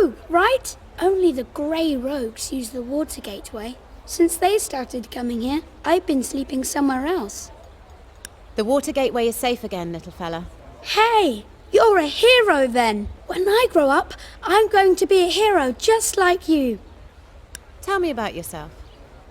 true, right? Only the grey rogues use the water gateway. Since they started coming here, I've been sleeping somewhere else. The water gateway is safe again, little fella. Hey, you're a hero then. When I grow up, I'm going to be a hero just like you. Tell me about yourself.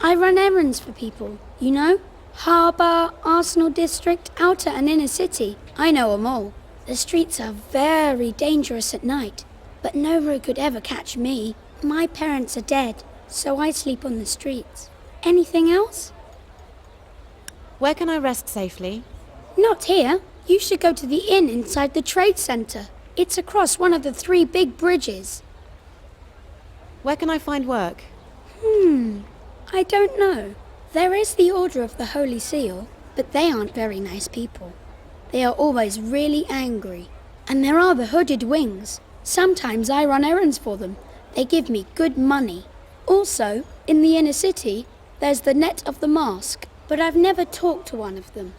I run errands for people, you know? Harbour, Arsenal District, Outer and Inner City. I know 'em all. The streets are very dangerous at night, but no rogue could ever catch me. My parents are dead, so I sleep on the streets. Anything else? Where can I rest safely? Not here. You should go to the inn inside the trade centre. It's across one of the 3 big bridges. Where can I find work? I don't know. There is the Order of the Holy Seal, but they aren't very nice people. They are always really angry. And there are the Hooded Wings. Sometimes I run errands for them. They give me good money. Also, in the inner city, there's the Net of the Mask, but I've never talked to one of them.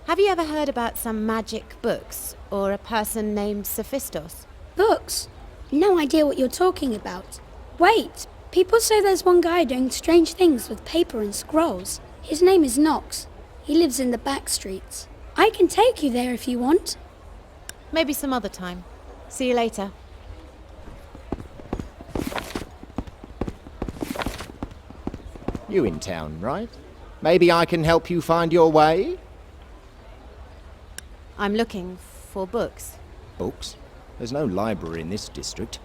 Have you ever heard about some magic books, or a person named Sophistos? Books? No idea what you're talking about. Wait, people say there's one guy doing strange things with paper and scrolls. His name is Knox. He lives in the back streets. I can take you there if you want. Maybe some other time. See you later. You in town, right? Maybe I can help you find your way? I'm looking for books. Books? There's no library in this district.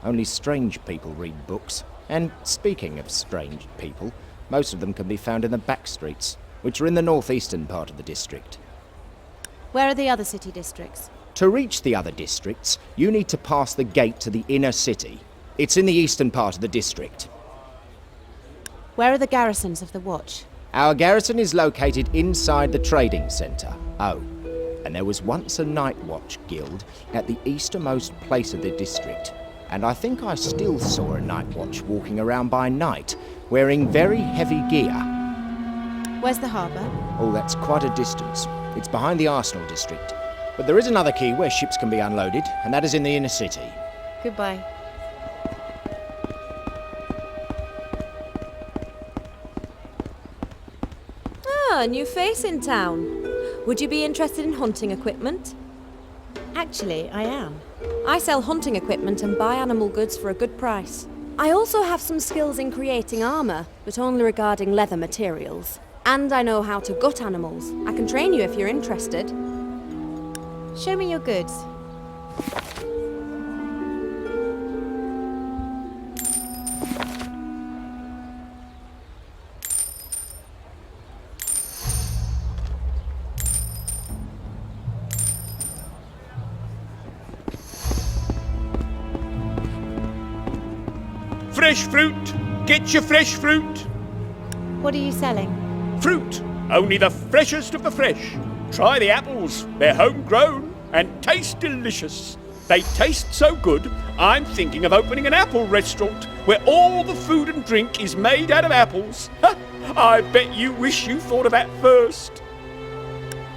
Only strange people read books. And speaking of strange people, most of them can be found in the back streets, which are in the northeastern part of the district. Where are the other city districts? To reach the other districts, you need to pass the gate to the inner city. It's in the eastern part of the district. Where are the garrisons of the Watch? Our garrison is located inside the trading centre. Oh, and there was once a night watch guild at the easternmost place of the district. And I think I still saw a night watch walking around by night, wearing very heavy gear. Where's the harbour? Oh, that's quite a distance. It's behind the Arsenal District. But there is another key where ships can be unloaded, and that is in the inner city. Goodbye. Ah, a new face in town. Would you be interested in hunting equipment? Actually, I am. I sell hunting equipment and buy animal goods for a good price. I also have some skills in creating armour, but only regarding leather materials. And I know how to gut animals. I can train you if you're interested. Show me your goods. Fresh fruit! Get your fresh fruit! What are you selling? Fruit! Only the freshest of the fresh. Try the apples. They're homegrown and taste delicious. They taste so good, I'm thinking of opening an apple restaurant where all the food and drink is made out of apples. Ha! I bet you wish you thought of that first.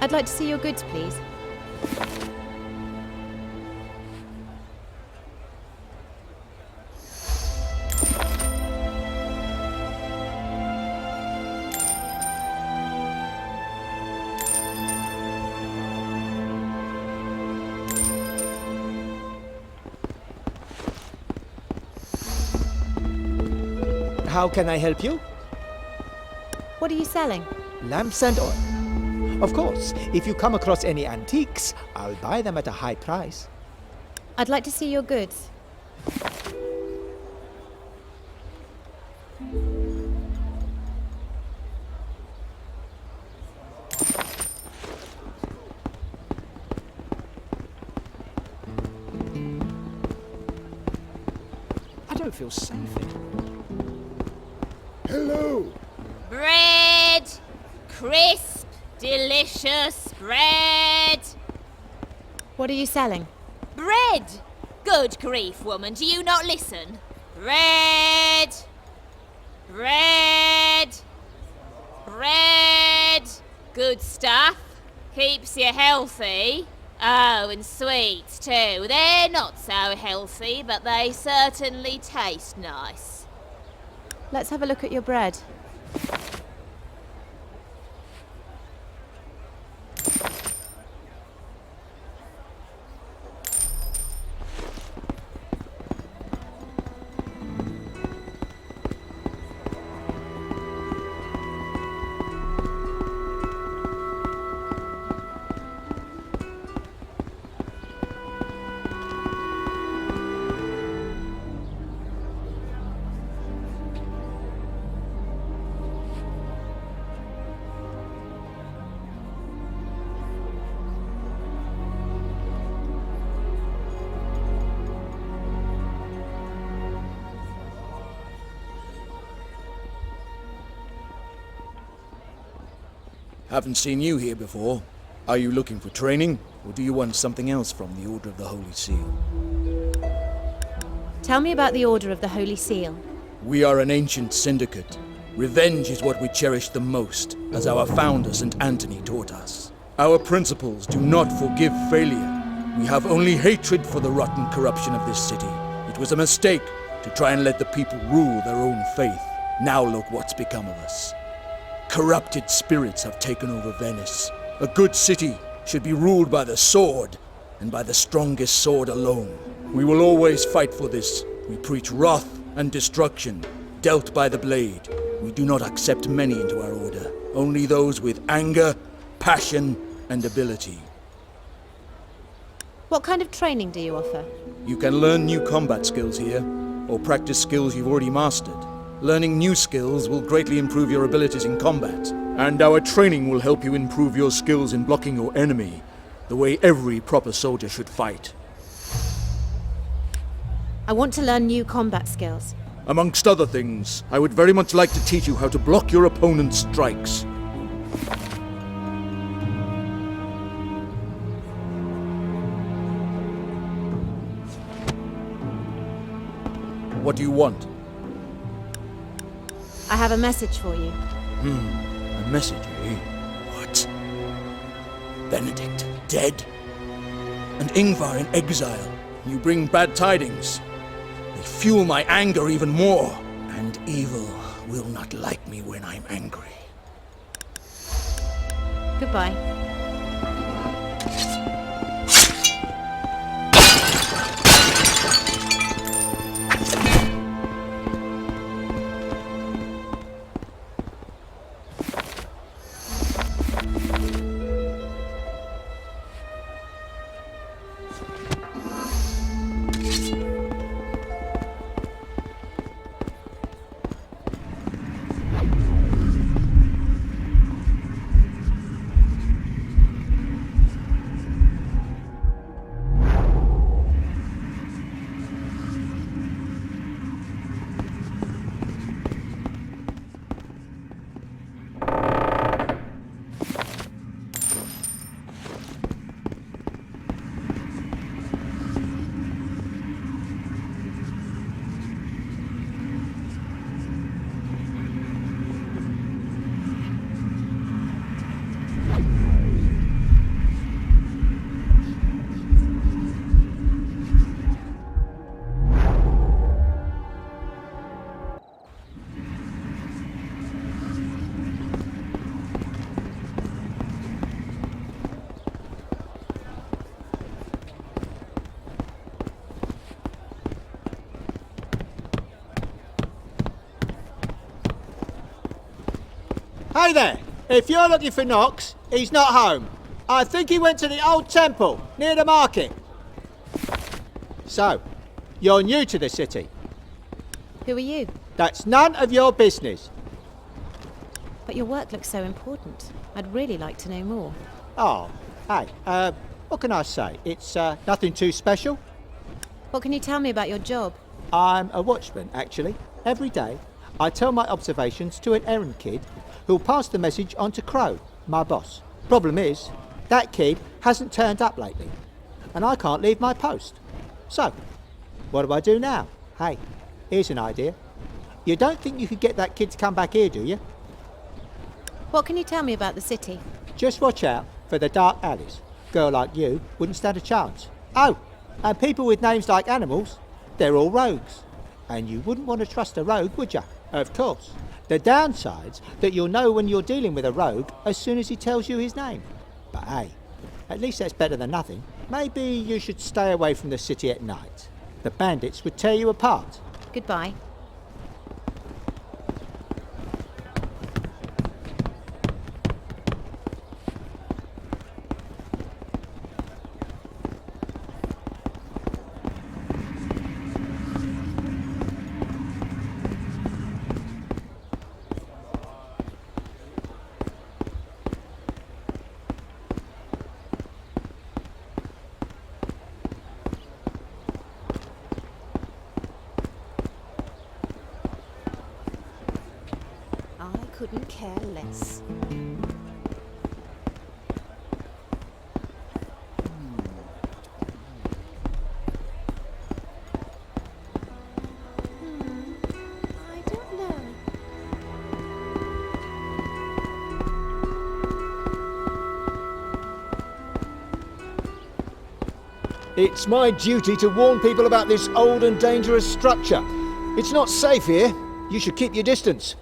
I'd like to see your goods, please. How can I help you? What are you selling? Lamps and oil. Of course, if you come across any antiques, I'll buy them at a high price. I'd like to see your goods. I don't feel safe here. Hello! Bread! Crisp, delicious bread! What are you selling? Bread! Good grief, woman, do you not listen? Bread! Bread! Bread! Good stuff. Keeps you healthy. Oh, and sweets too. They're not so healthy, but they certainly taste nice. Let's have a look at your bread. Haven't seen you here before. Are you looking for training, or do you want something else from the Order of the Holy Seal? Tell me about the Order of the Holy Seal. We are an ancient syndicate. Revenge is what we cherish the most, as our founder St. Anthony taught us. Our principles do not forgive failure. We have only hatred for the rotten corruption of this city. It was a mistake to try and let the people rule their own faith. Now look what's become of us. Corrupted spirits have taken over Venice. A good city should be ruled by the sword, and by the strongest sword alone. We will always fight for this. We preach wrath and destruction, dealt by the blade. We do not accept many into our order, only those with anger, passion, and ability. What kind of training do you offer? You can learn new combat skills here, or practice skills you've already mastered. Learning new skills will greatly improve your abilities in combat, and our training will help you improve your skills in blocking your enemy, the way every proper soldier should fight. I want to learn new combat skills. Amongst other things, I would very much like to teach you how to block your opponent's strikes. What do you want? I have a message for you. A message, eh? What? Benedict dead? And Ingvar in exile? You bring bad tidings. They fuel my anger even more. And evil will not like me when I'm angry. Goodbye. Hey there! If you're looking for Knox, he's not home. I think he went to the old temple, near the market. So, you're new to the city. Who are you? That's none of your business. But your work looks so important. I'd really like to know more. Oh, hey, what can I say? It's nothing too special. What can you tell me about your job? I'm a watchman, actually. Every day, I tell my observations to an errand kid who'll pass the message on to Crow, my boss. Problem is, that kid hasn't turned up lately, and I can't leave my post. So, what do I do now? Hey, here's an idea. You don't think you could get that kid to come back here, do you? What can you tell me about the city? Just watch out for the dark alleys. Girl like you wouldn't stand a chance. Oh, and people with names like animals, they're all rogues. And you wouldn't want to trust a rogue, would you? Of course. The downside's that you'll know when you're dealing with a rogue as soon as he tells you his name. But hey, at least that's better than nothing. Maybe you should stay away from the city at night. The bandits would tear you apart. Goodbye. I couldn't care less. I don't know. It's my duty to warn people about this old and dangerous structure. It's not safe here. You should keep your distance.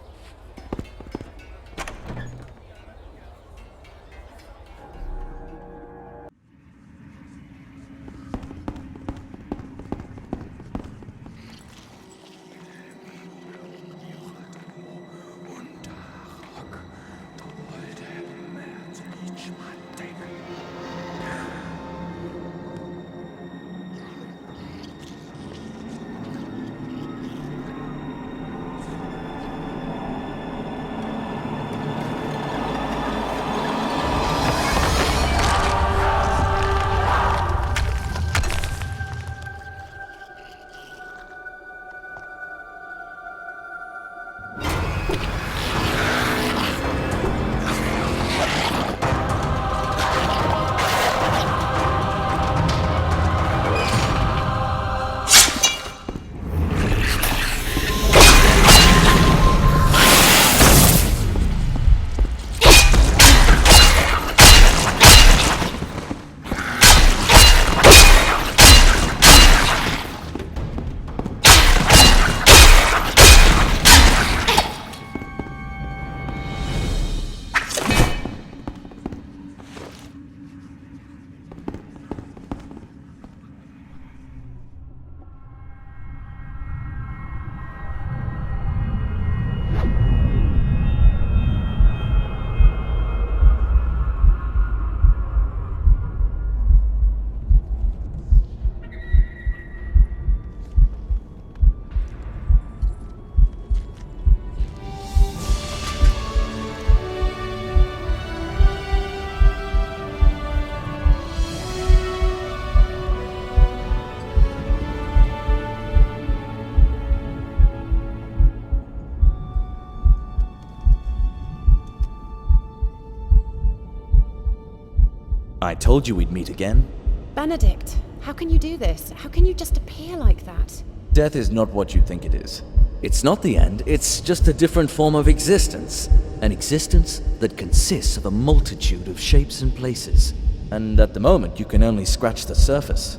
I told you we'd meet again. Benedict, how can you do this? How can you just appear like that? Death is not what you think it is. It's not the end, it's just a different form of existence. An existence that consists of a multitude of shapes and places. And at the moment, you can only scratch the surface.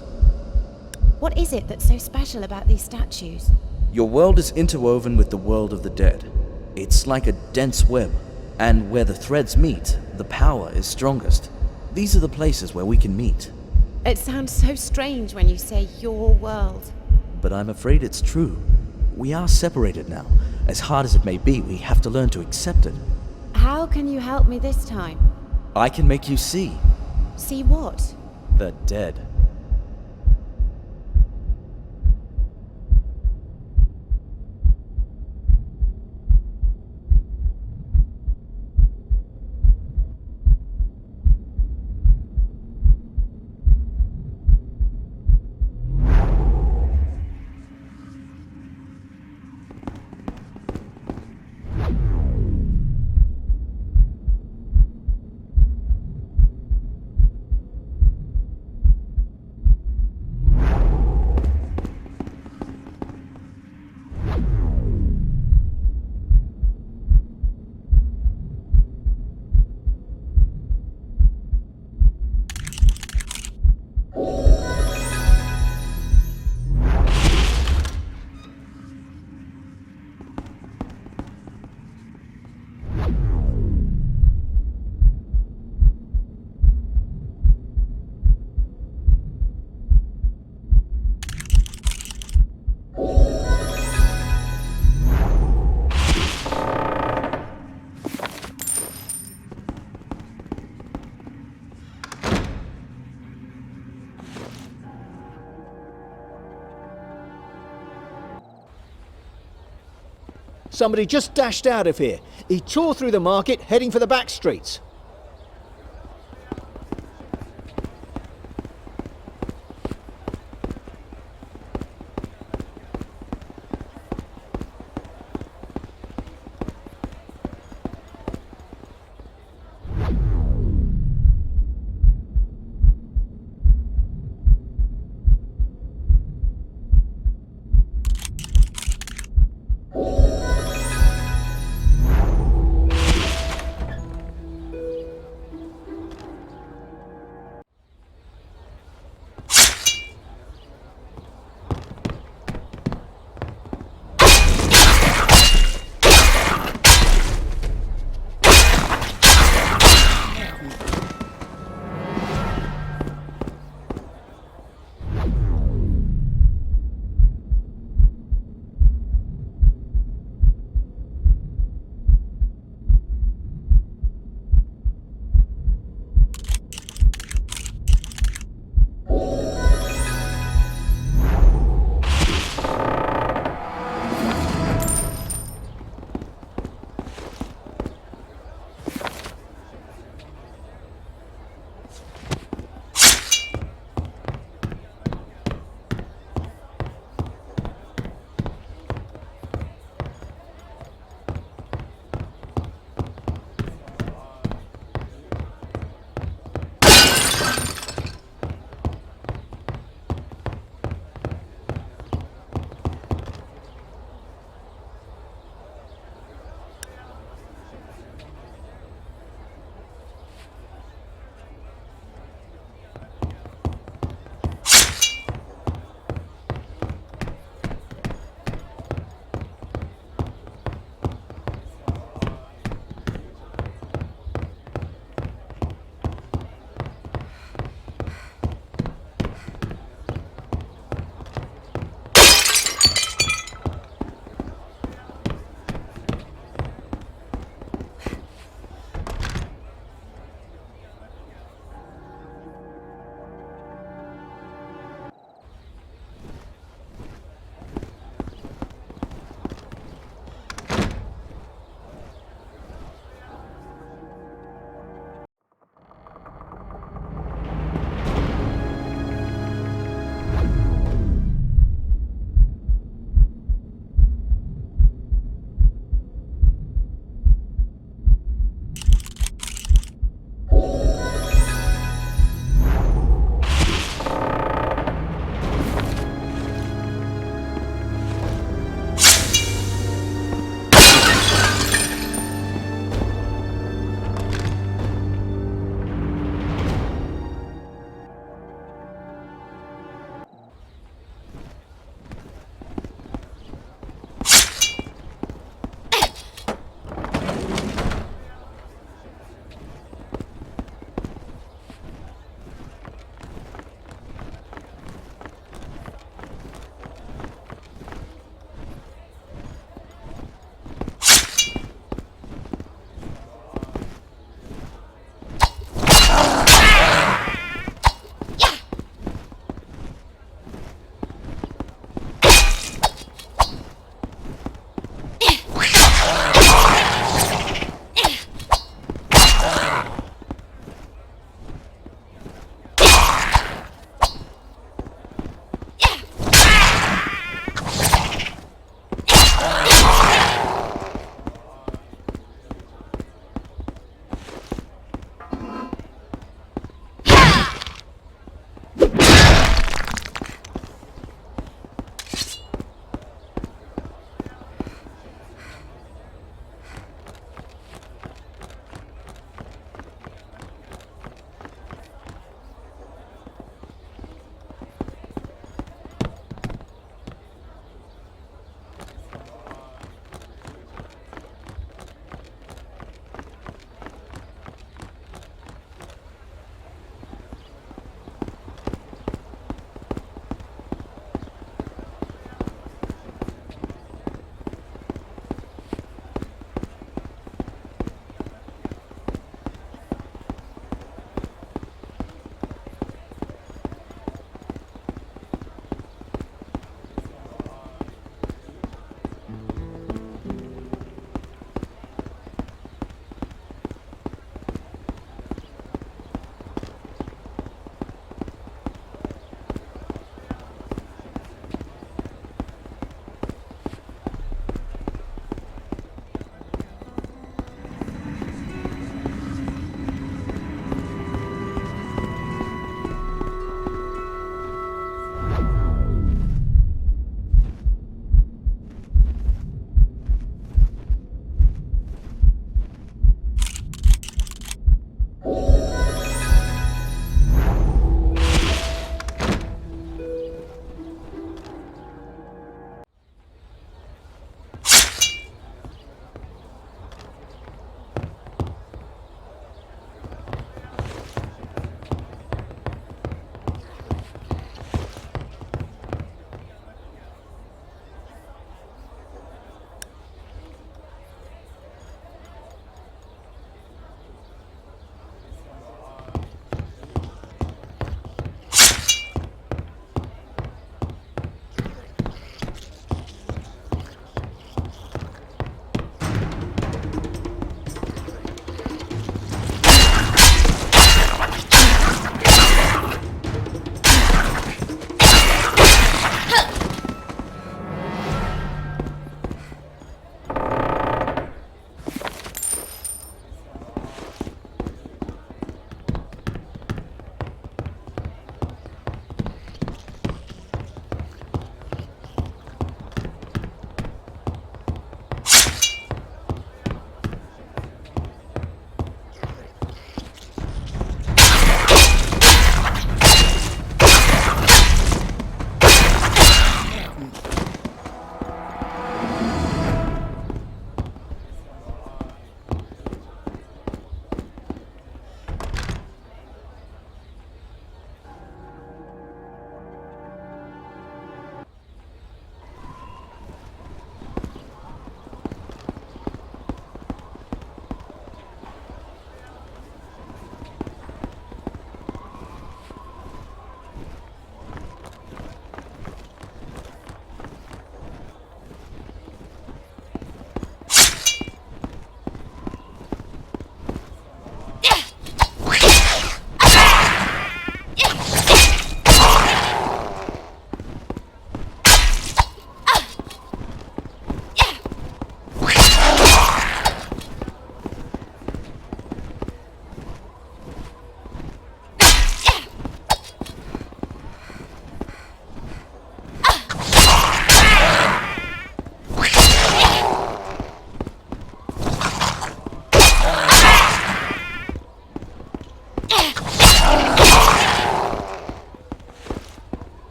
What is it that's so special about these statues? Your world is interwoven with the world of the dead. It's like a dense web, and where the threads meet, the power is strongest. These are the places where we can meet. It sounds so strange when you say your world. But I'm afraid it's true. We are separated now. As hard as it may be, we have to learn to accept it. How can you help me this time? I can make you see. See what? The dead. Somebody just dashed out of here. He tore through the market, heading for the back streets.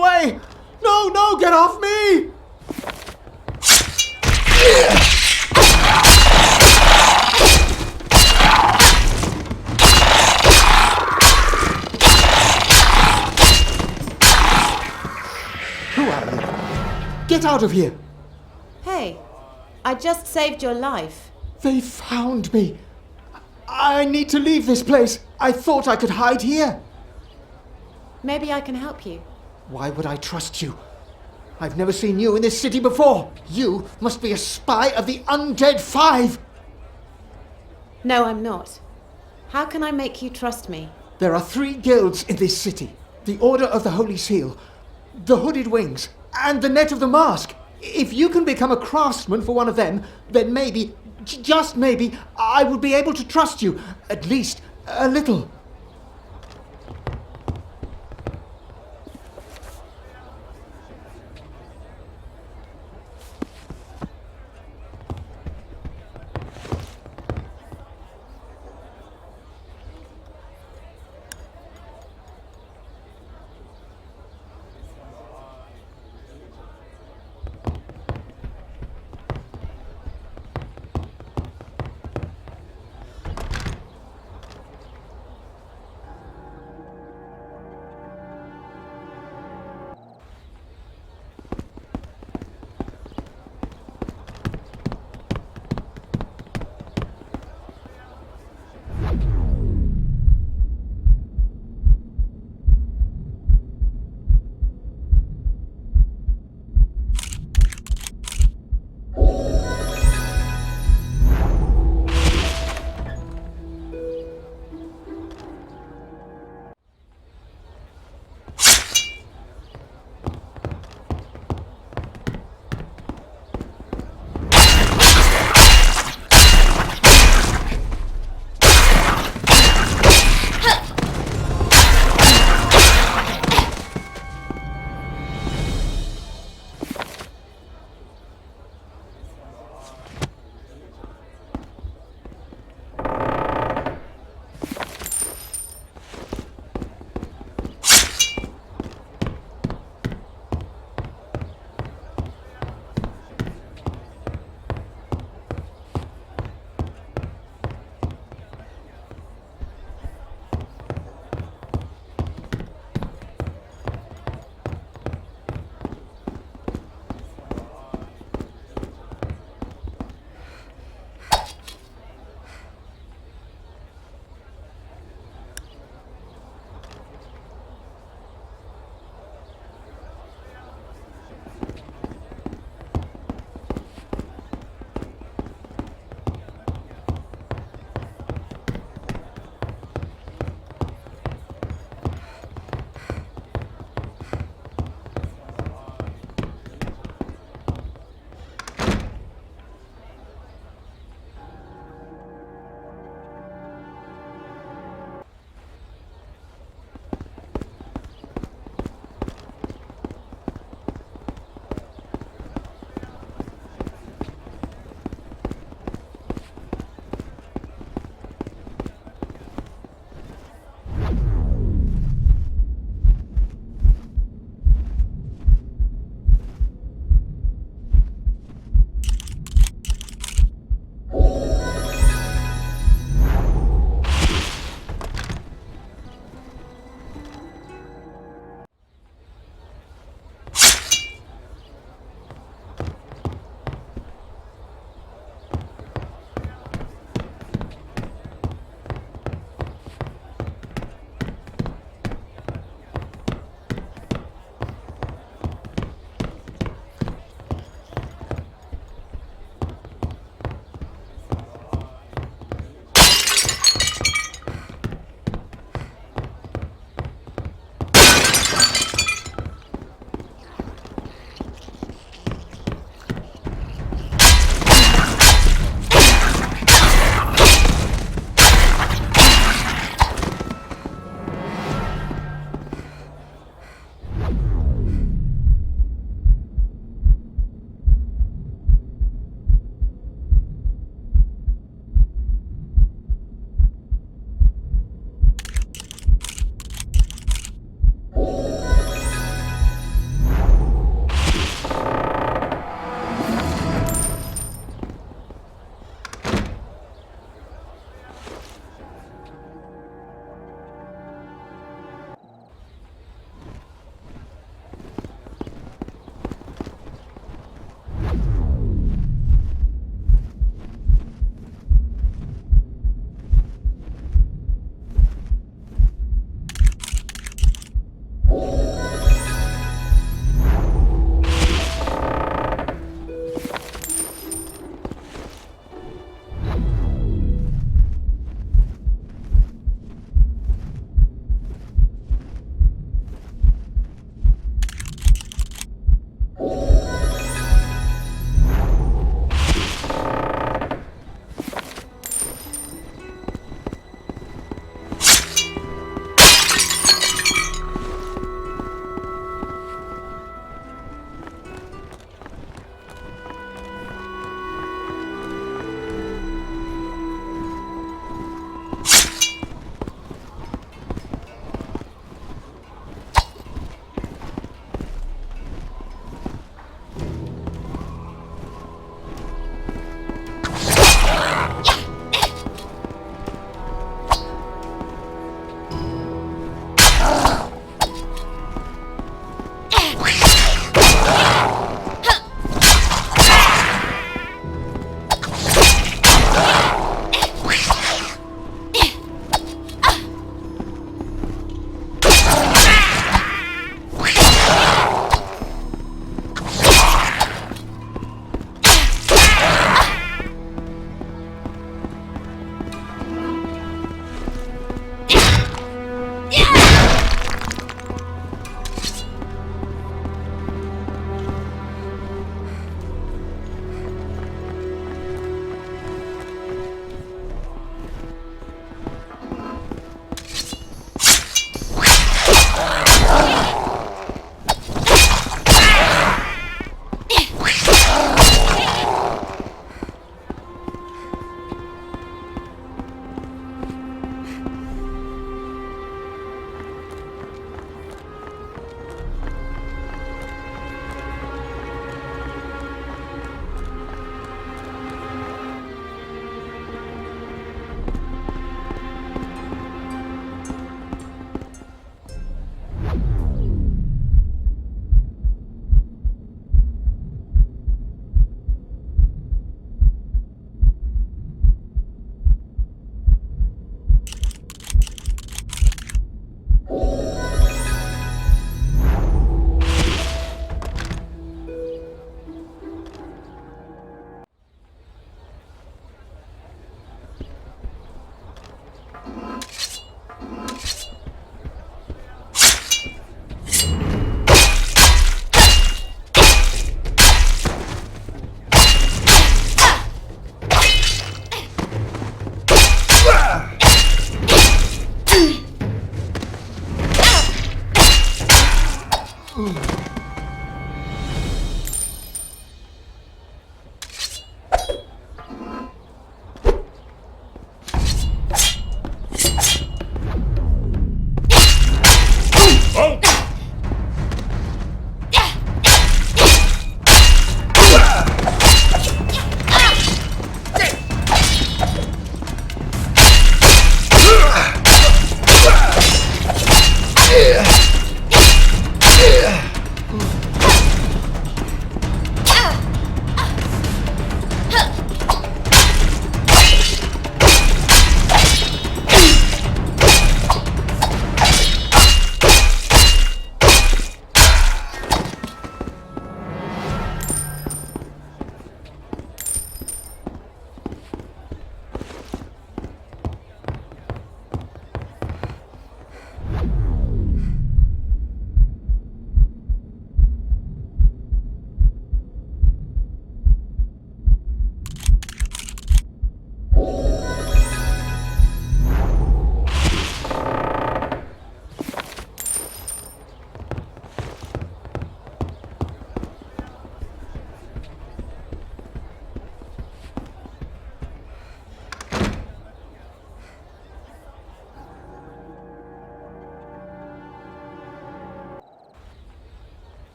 away! No, no, get off me! Who are you? Get out of here! Hey, I just saved your life. They found me. I need to leave this place. I thought I could hide here. Maybe I can help you. Why would I trust you? I've never seen you in this city before. You must be a spy of the Undead Five. No, I'm not. How can I make you trust me? There are 3 guilds in this city. The Order of the Holy Seal, the Hooded Wings, and the Net of the Mask. If you can become a craftsman for one of them, then maybe, just maybe, I would be able to trust you. At least, a little.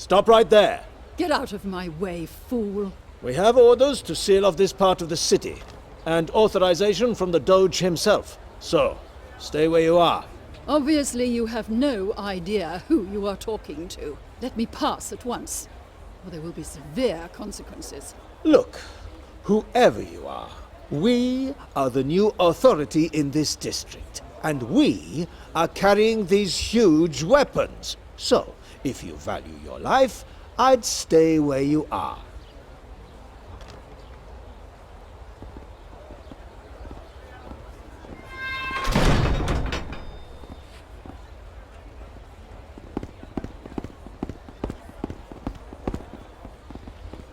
Stop right there. Get out of my way, fool. We have orders to seal off this part of the city, and authorization from the Doge himself. So, stay where you are. Obviously, you have no idea who you are talking to. Let me pass at once, or there will be severe consequences. Look, whoever you are, we are the new authority in this district, and we are carrying these huge weapons. So, if you value your life, I'd stay where you are.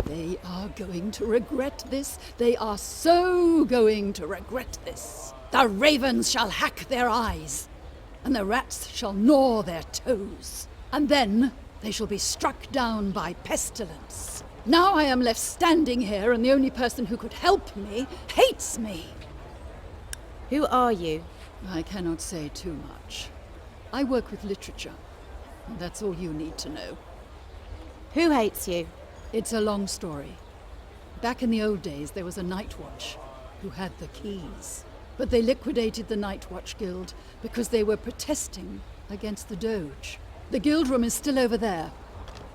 They are going to regret this. They are so going to regret this. The ravens shall hack their eyes, and the rats shall gnaw their toes. And then they shall be struck down by pestilence. Now I am left standing here, and the only person who could help me hates me. Who are you? I cannot say too much. I work with literature, and that's all you need to know. Who hates you? It's a long story. Back in the old days, there was a Night Watch who had the keys. But they liquidated the Night Watch Guild because they were protesting against the Doge. The guild room is still over there.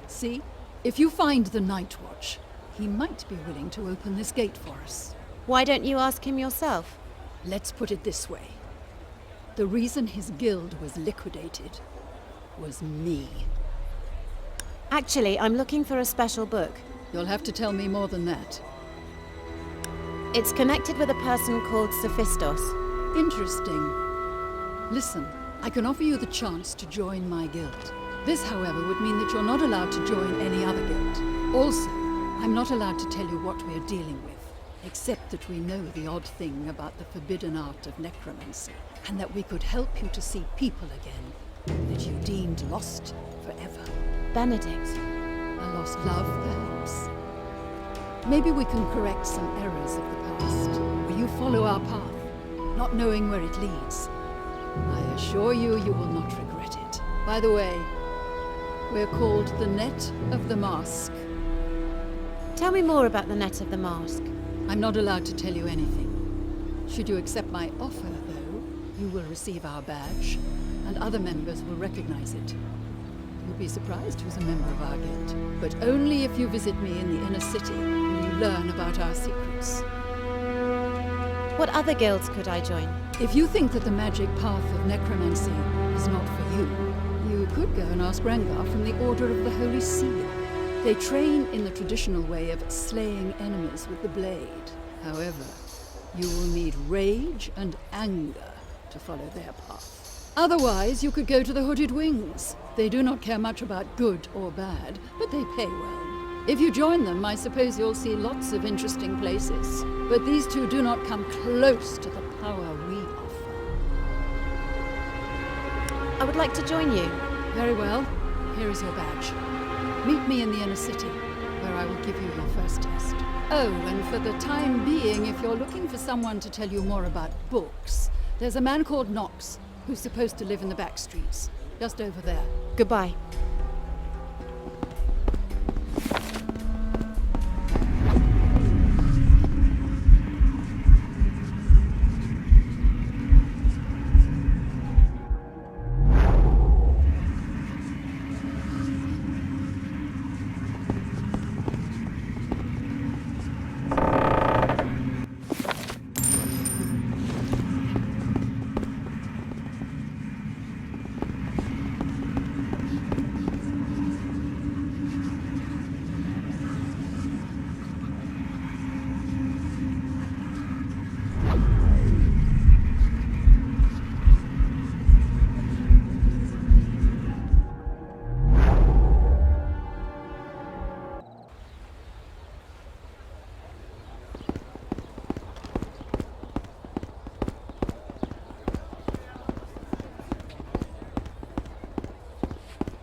See? If you find the Night Watch, he might be willing to open this gate for us. Why don't you ask him yourself? Let's put it this way. The reason his guild was liquidated was me. Actually, I'm looking for a special book. You'll have to tell me more than that. It's connected with a person called Sophistos. Interesting. Listen, I can offer you the chance to join my guild. This, however, would mean that you're not allowed to join any other guild. Also, I'm not allowed to tell you what we're dealing with, except that we know the odd thing about the forbidden art of necromancy, and that we could help you to see people again that you deemed lost forever. Benedict. A lost love, perhaps? Maybe we can correct some errors of the past. Will you follow our path, not knowing where it leads? I assure you, you will not regret it. By the way, we're called the Net of the Mask. Tell me more about the Net of the Mask. I'm not allowed to tell you anything. Should you accept my offer, though, you will receive our badge, and other members will recognize it. You'll be surprised who's a member of our guild, but only if you visit me in the inner city will you learn about our secrets. What other guilds could I join? If you think that the magic path of necromancy is not for you, you could go and ask Rangar from the Order of the Holy Seal. They train in the traditional way of slaying enemies with the blade. However, you will need rage and anger to follow their path. Otherwise, you could go to the Hooded Wings. They do not care much about good or bad, but they pay well. If you join them, I suppose you'll see lots of interesting places. But these two do not come close to the power we offer. I would like to join you. Very well. Here is your badge. Meet me in the inner city, where I will give you your first test. Oh, and for the time being, if you're looking for someone to tell you more about books, there's a man called Knox, who's supposed to live in the back streets, just over there. Goodbye.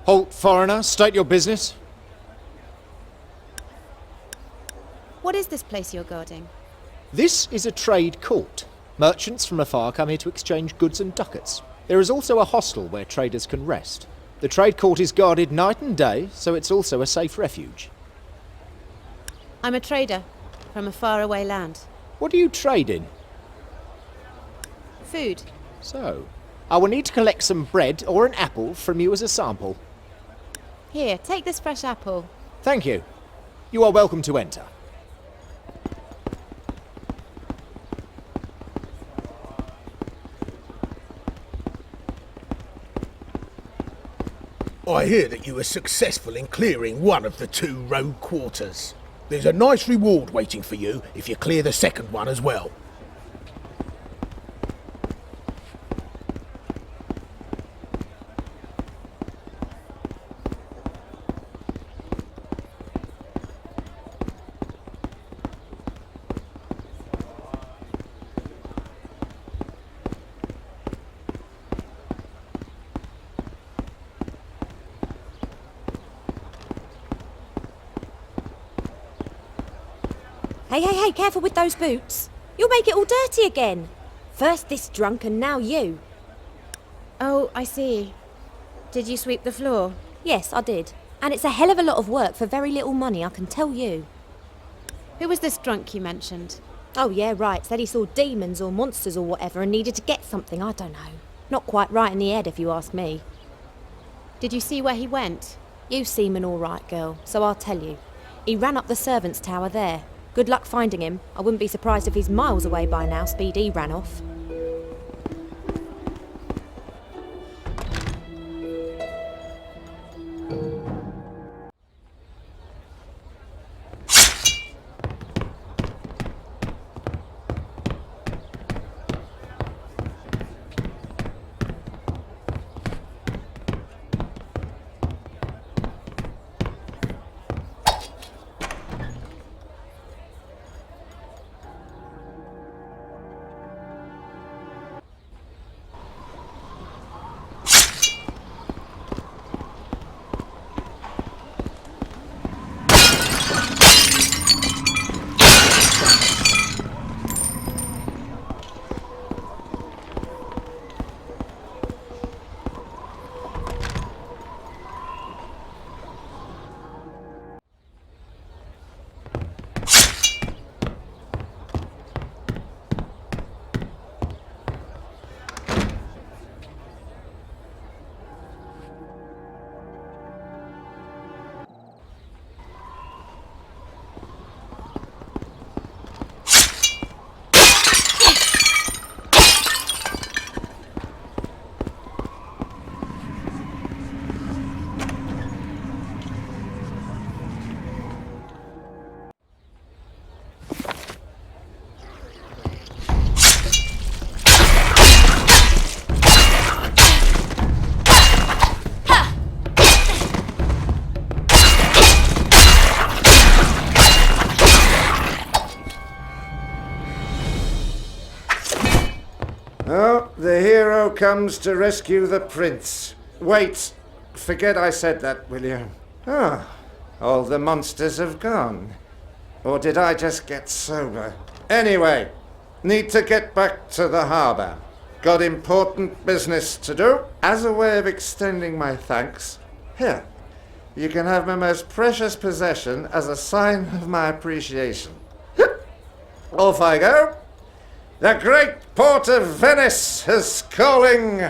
Halt, foreigner, state your business. What is this place you're guarding? This is a trade court. Merchants from afar come here to exchange goods and ducats. There is also a hostel where traders can rest. The trade court is guarded night and day, so it's also a safe refuge. I'm a trader from a faraway land. What do you trade in? Food. So, I will need to collect some bread or an apple from you as a sample. Here, take this fresh apple. Thank you. You are welcome to enter. I hear that you were successful in clearing one of the 2 road quarters. There's a nice reward waiting for you if you clear the second one as well. Hey, careful with those boots. You'll make it all dirty again. First this drunk and now you. Oh, I see. Did you sweep the floor? Yes, I did. And it's a hell of a lot of work for very little money, I can tell you. Who was this drunk you mentioned? Oh yeah, right. Said he saw demons or monsters or whatever and needed to get something, I don't know. Not quite right in the head if you ask me. Did you see where he went? You seem an all right girl, so I'll tell you. He ran up the servants' tower there. Good luck finding him. I wouldn't be surprised if he's miles away by now, speed he ran off. Oh, the hero comes to rescue the prince. Wait, forget I said that, will you? Oh, all the monsters have gone. Or did I just get sober? Anyway, need to get back to the harbour. Got important business to do. As a way of extending my thanks, here, you can have my most precious possession as a sign of my appreciation. Off I go. The great port of Venice is calling.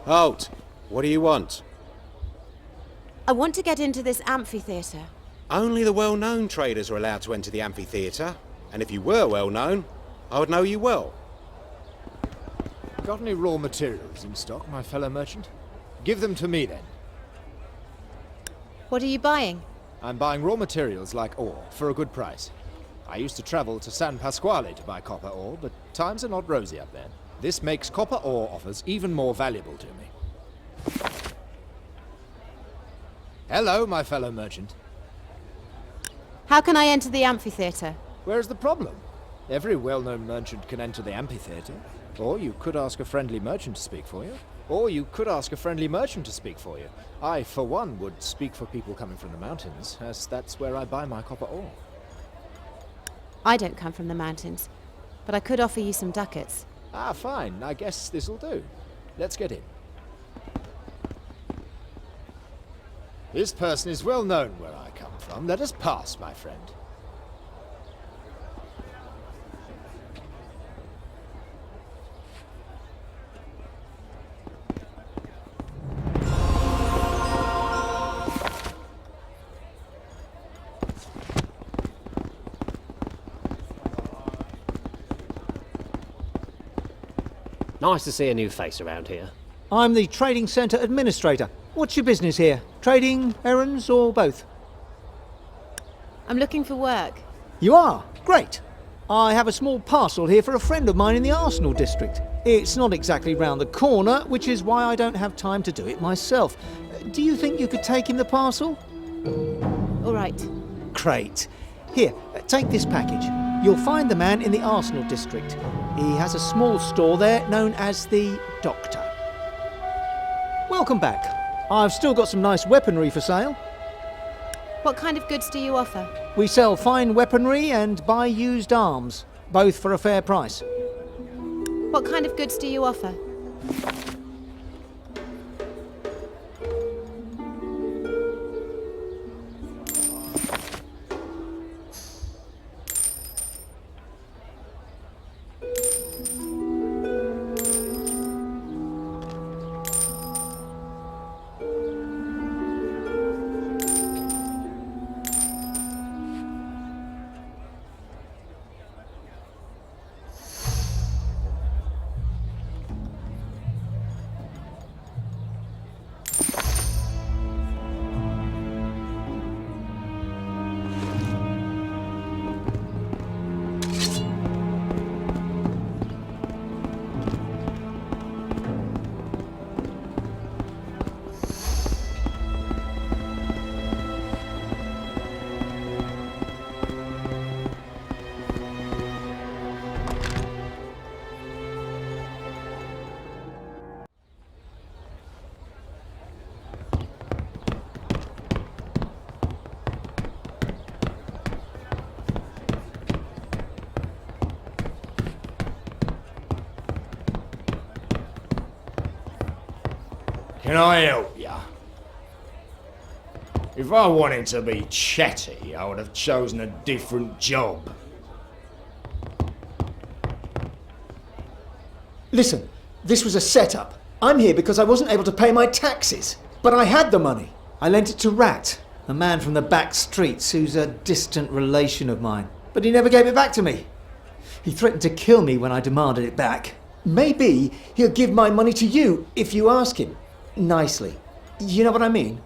Halt! What do you want? I want to get into this amphitheatre. Only the well-known traders are allowed to enter the amphitheatre. And if you were well-known, I would know you well. Got any raw materials in stock, my fellow merchant? Give them to me, then. What are you buying? I'm buying raw materials like ore, for a good price. I used to travel to San Pasquale to buy copper ore, but times are not rosy up there. This makes copper ore offers even more valuable to me. Hello, my fellow merchant. How can I enter the amphitheatre? Where's the problem? Every well-known merchant can enter the amphitheatre. Or you could ask a friendly merchant to speak for you. Or you could ask a friendly merchant to speak for you. I, for one, would speak for people coming from the mountains, as that's where I buy my copper ore. I don't come from the mountains, but I could offer you some ducats. Ah, fine. I guess this'll do. Let's get in. This person is well known where I come from. Let us pass, my friend. Nice to see a new face around here. I'm the trading centre administrator. What's your business here? Trading, errands, or both? I'm looking for work. You are? Great. I have a small parcel here for a friend of mine in the Arsenal district. It's not exactly round the corner, which is why I don't have time to do it myself. Do you think you could take him the parcel? All right. Great. Here, take this package. You'll find the man in the Arsenal district. He has a small store there known as the Doctor. Welcome back. I've still got some nice weaponry for sale. What kind of goods do you offer? We sell fine weaponry and buy used arms, both for a fair price. What kind of goods do you offer? Can I help ya? If I wanted to be chatty, I would have chosen a different job. Listen, this was a setup. I'm here because I wasn't able to pay my taxes. But I had the money. I lent it to Rat, a man from the back streets who's a distant relation of mine. But he never gave it back to me. He threatened to kill me when I demanded it back. Maybe he'll give my money to you if you ask him. Nicely. You know what I mean?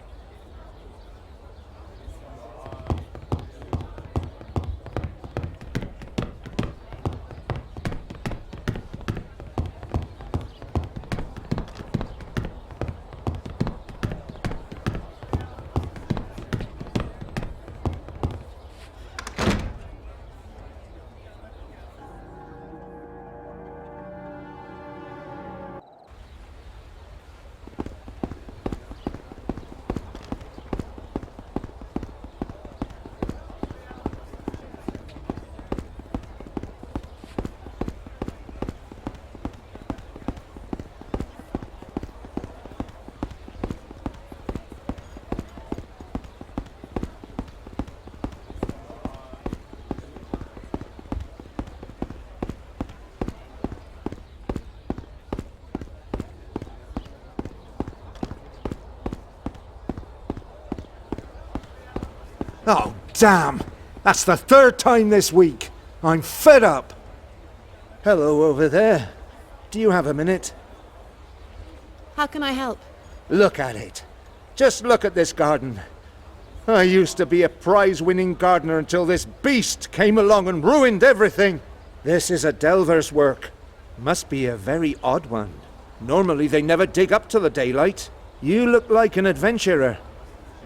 Oh, damn! That's the third time this week. I'm fed up. Hello over there. Do you have a minute? How can I help? Look at it. Just look at this garden. I used to be a prize-winning gardener until this beast came along and ruined everything. This is a delver's work. Must be a very odd one. Normally they never dig up to the daylight. You look like an adventurer.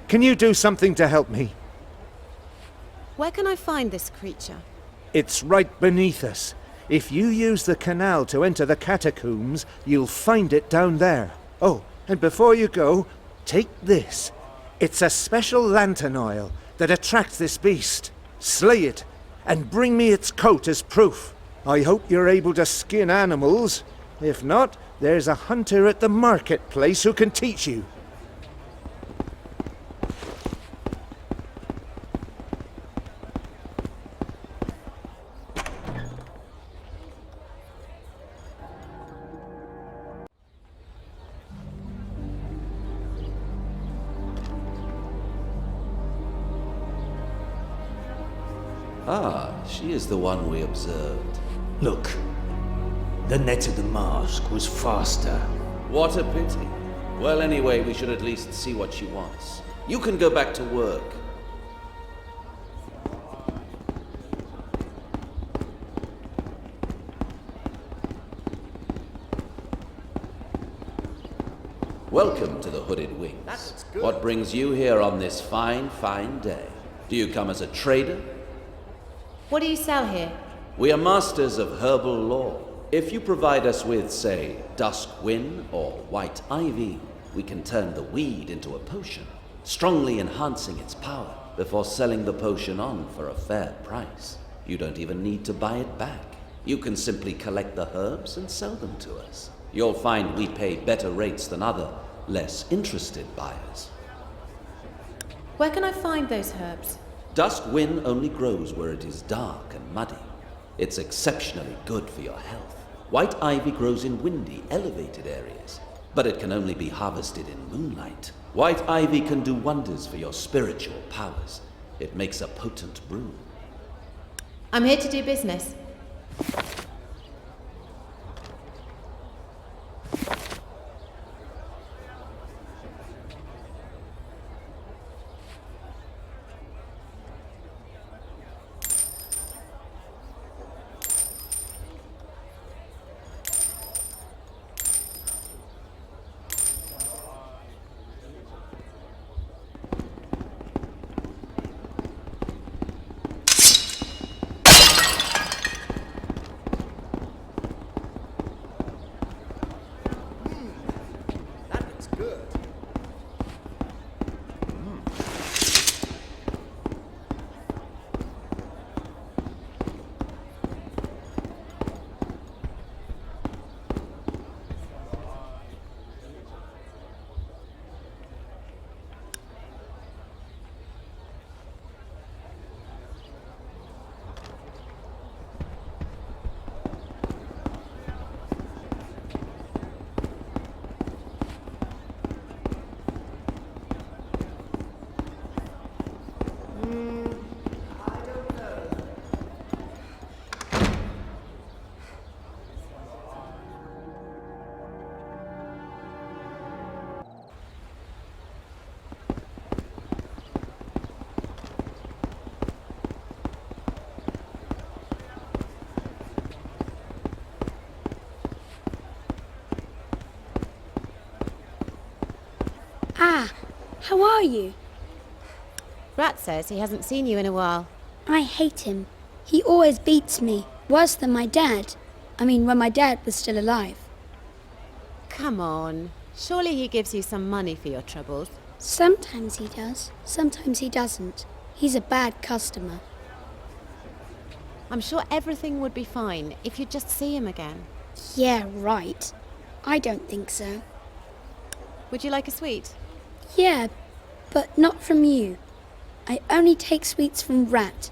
Can you do something to help me? Where can I find this creature? It's right beneath us. If you use the canal to enter the catacombs, you'll find it down there. Oh, and before you go, take this. It's a special lantern oil that attracts this beast. Slay it, and bring me its coat as proof. I hope you're able to skin animals. If not, there's a hunter at the marketplace who can teach you. Ah, she is the one we observed. Look, the net of the mask was faster. What a pity. Well, anyway, we should at least see what she wants. You can go back to work. Welcome to the Hooded Wings. What brings you here on this fine, fine day? Do you come as a trader? What do you sell here? We are masters of herbal lore. If you provide us with, say, dusk wind or white ivy, we can turn the weed into a potion, strongly enhancing its power before selling the potion on for a fair price. You don't even need to buy it back. You can simply collect the herbs and sell them to us. You'll find we pay better rates than other, less interested buyers. Where can I find those herbs? Dusk wind only grows where it is dark and muddy. It's exceptionally good for your health. White ivy grows in windy, elevated areas, but it can only be harvested in moonlight. White ivy can do wonders for your spiritual powers. It makes a potent brew. I'm here to do business. How are you? Rat says he hasn't seen you in a while. I hate him. He always beats me, worse than my dad. I mean, when my dad was still alive. Come on. Surely he gives you some money for your troubles. Sometimes he does, sometimes he doesn't. He's a bad customer. I'm sure everything would be fine if you'd just see him again. Yeah, right. I don't think so. Would you like a sweet? Yeah, but not from you. I only take sweets from Rat.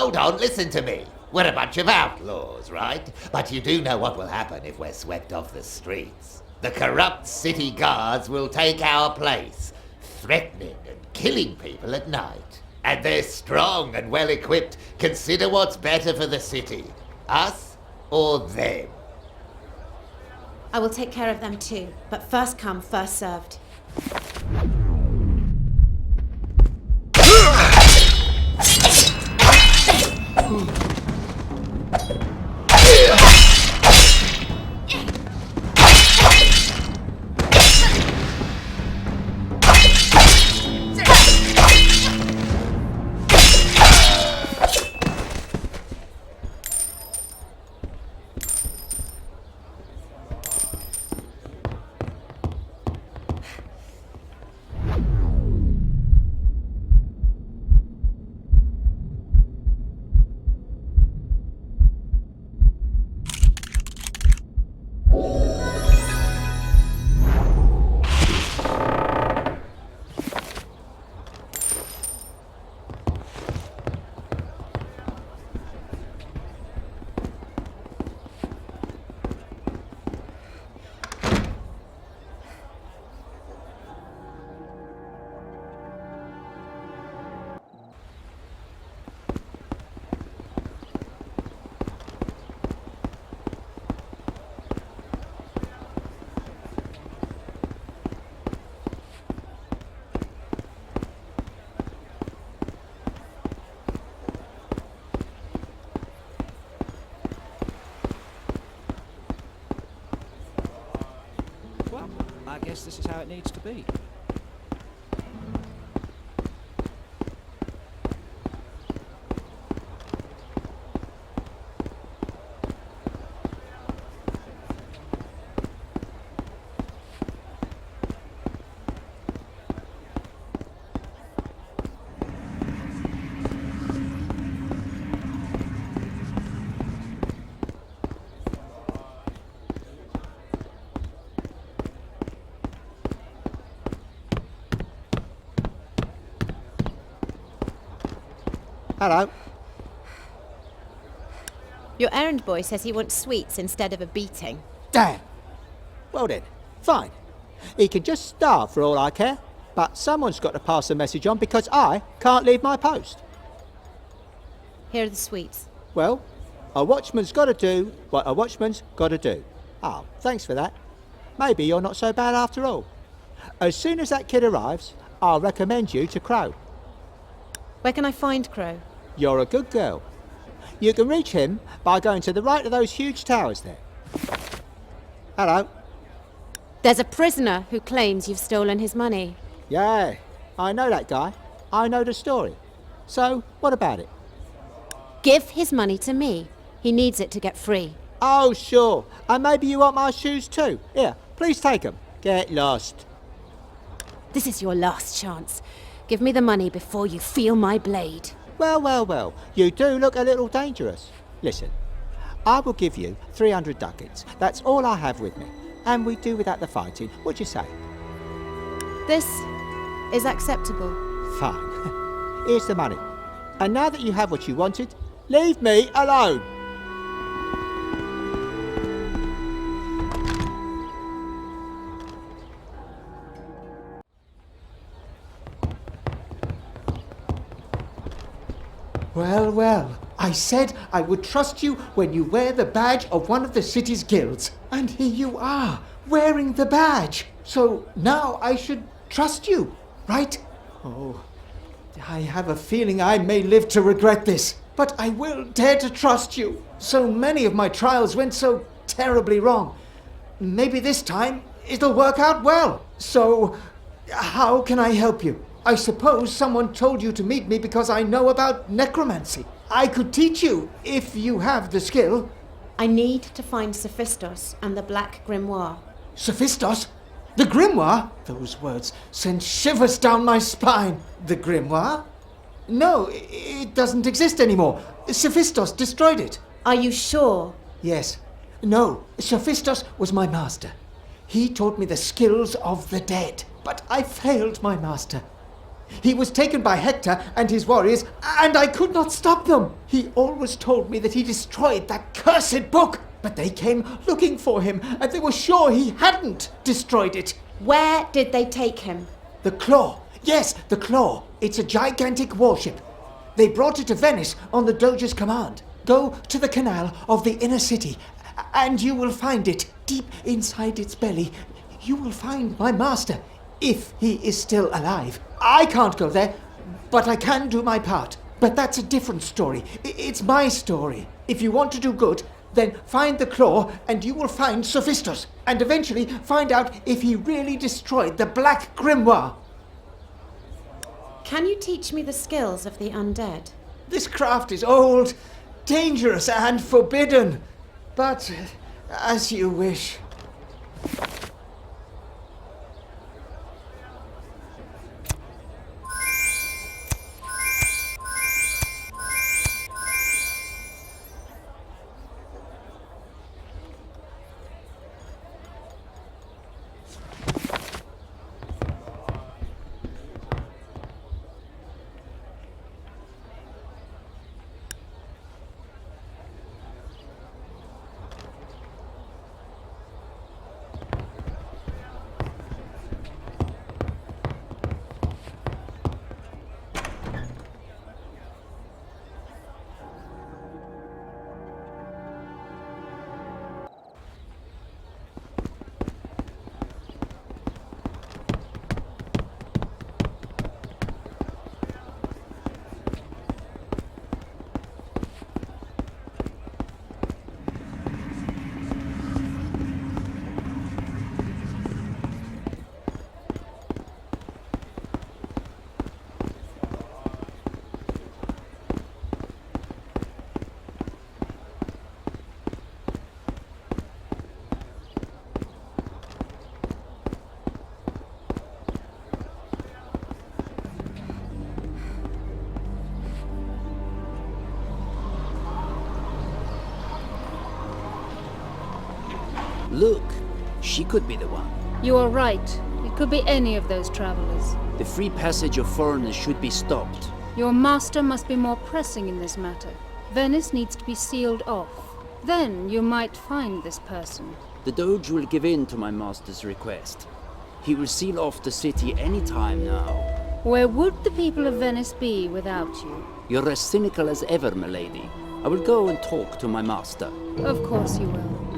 Hold on, listen to me. We're a bunch of outlaws, right? But you do know what will happen if we're swept off the streets. The corrupt city guards will take our place, threatening and killing people at night. And they're strong and well equipped. Consider what's better for the city, us or them. I will take care of them too, but first come, first served. I guess this is how it needs to be. Hello. Your errand boy says he wants sweets instead of a beating. Damn. Well then, fine. He can just starve for all I care, but someone's got to pass the message on because I can't leave my post. Here are the sweets. Well, a watchman's got to do what a watchman's got to do. Oh, thanks for that. Maybe you're not so bad after all. As soon as that kid arrives, I'll recommend you to Crow. Where can I find Crow? You're a good girl. You can reach him by going to the right of those huge towers there. Hello. There's a prisoner who claims you've stolen his money. Yeah, I know that guy. I know the story. So, what about it? Give his money to me. He needs it to get free. Oh, sure. And maybe you want my shoes too. Here, please take them. Get lost. This is your last chance. Give me the money before you feel my blade. Well. You do look a little dangerous. Listen, I will give you 300 ducats. That's all I have with me. And we do without the fighting. What'd you say? This is acceptable. Fine. Here's the money. And now that you have what you wanted, leave me alone. Well, I said I would trust you when you wear the badge of one of the city's guilds. And here you are, wearing the badge. So now I should trust you, right? Oh, I have a feeling I may live to regret this. But I will dare to trust you. So many of my trials went so terribly wrong. Maybe this time it'll work out well. So, how can I help you? I suppose someone told you to meet me because I know about necromancy. I could teach you if you have the skill. I need to find Sophistos and the Black Grimoire. Sophistos? The Grimoire? Those words send shivers down my spine. The Grimoire? No, it doesn't exist anymore. Sophistos destroyed it. Are you sure? Yes. No, Sophistos was my master. He taught me the skills of the dead, but I failed my master. He was taken by Hector and his warriors, and I could not stop them. He always told me that he destroyed that cursed book, but they came looking for him, and they were sure he hadn't destroyed it. Where did they take him? The Claw. Yes, the Claw. It's a gigantic warship. They brought it to Venice on the Doge's command. Go to the canal of the inner city, and you will find it deep inside its belly. You will find my master, if he is still alive. I can't go there, but I can do my part. But that's a different story. It's my story. If you want to do good, then find the Claw and you will find Sophistos, and eventually find out if he really destroyed the Black Grimoire. Can you teach me the skills of the undead? This craft is old, dangerous and forbidden, but as you wish. Look, she could be the one. You are right. It could be any of those travelers. The free passage of foreigners should be stopped. Your master must be more pressing in this matter. Venice needs to be sealed off. Then you might find this person. The Doge will give in to my master's request. He will seal off the city any time now. Where would the people of Venice be without you? You're as cynical as ever, milady. I will go and talk to my master. Of course you will.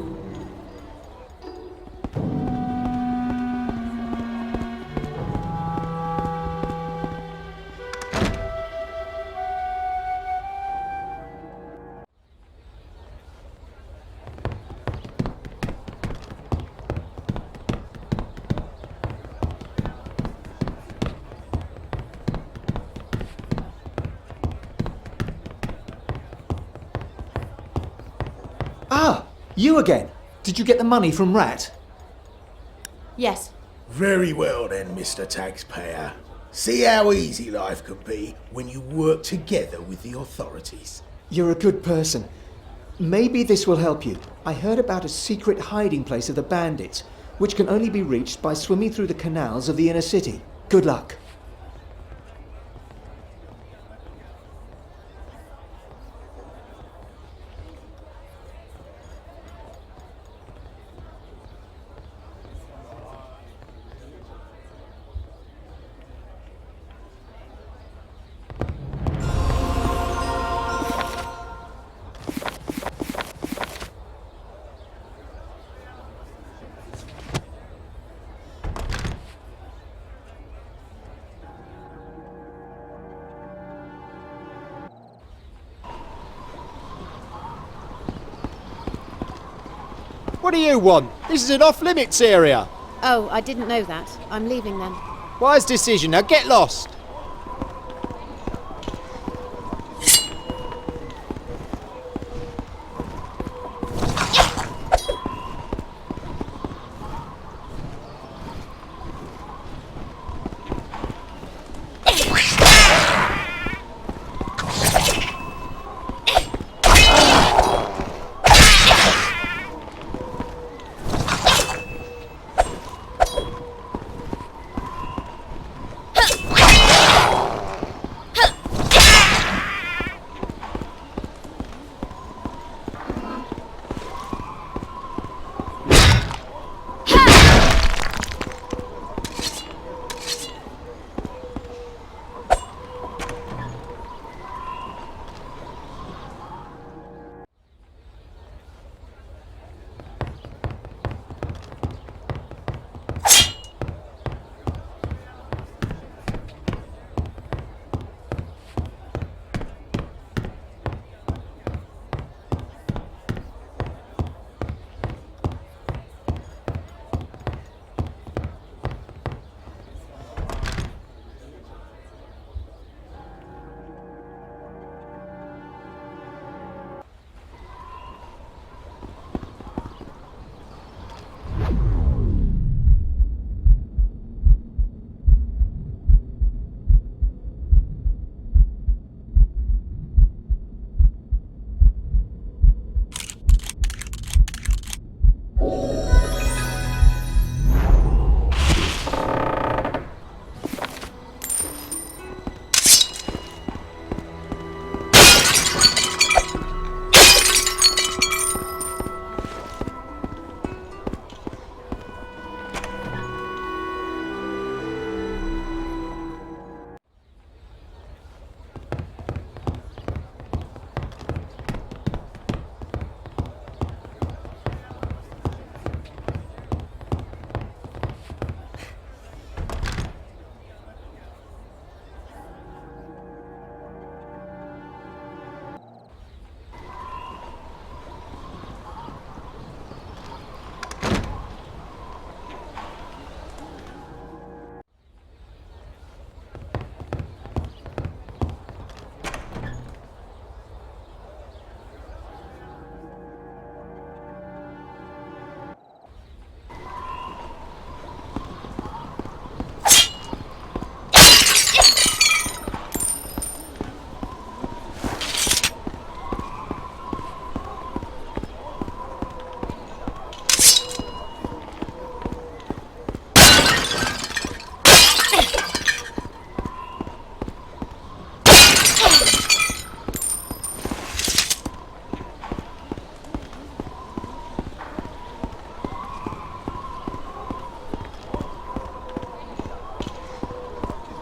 Ah, you again. Did you get the money from Rat? Yes. Very well then, Mr. Taxpayer. See how easy life can be when you work together with the authorities. You're a good person. Maybe this will help you. I heard about a secret hiding place of the bandits, which can only be reached by swimming through the canals of the inner city. Good luck. What do you want? This is an off-limits area. Oh, I didn't know that. I'm leaving then. Wise decision. Now get lost.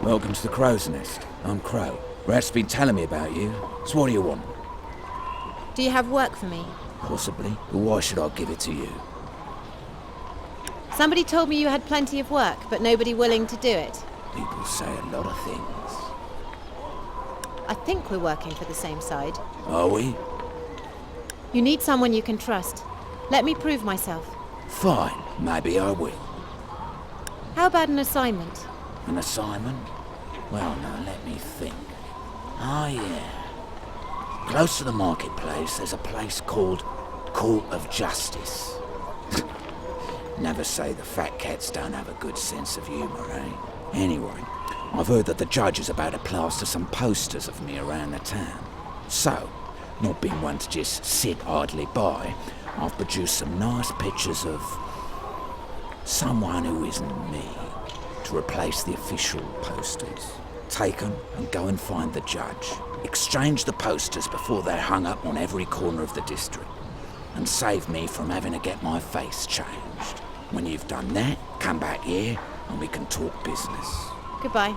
Welcome to the Crow's Nest. I'm Crow. Rat's been telling me about you. So what do you want? Do you have work for me? Possibly. But why should I give it to you? Somebody told me you had plenty of work, but nobody willing to do it. People say a lot of things. I think we're working for the same side. Are we? You need someone you can trust. Let me prove myself. Fine. Maybe I will. How about an assignment? An assignment? Well, now let me think. Oh, yeah. Close to the marketplace, there's a place called Court of Justice. Never say the fat cats don't have a good sense of humour, eh? Anyway, I've heard that the judge is about to plaster some posters of me around the town. So, not being one to just sit idly by, I've produced some nice pictures of someone who isn't me to replace the official posters. Take them and go and find the judge. Exchange the posters before they're hung up on every corner of the district. And save me from having to get my face changed. When you've done that, come back here and we can talk business. Goodbye.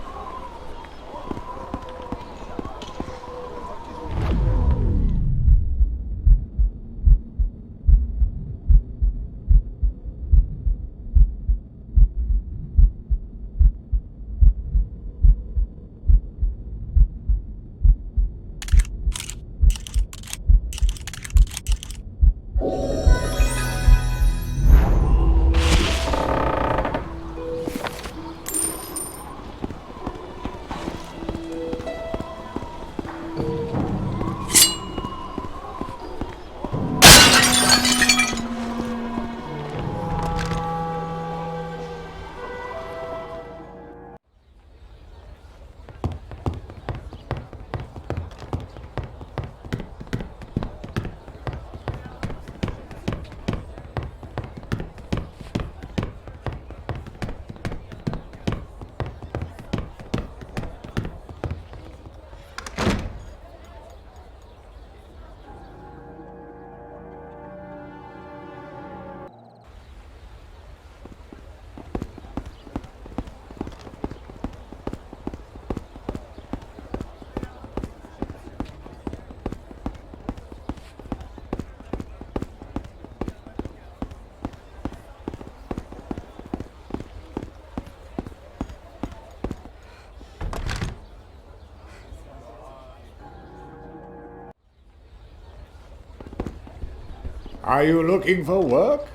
Are you looking for work?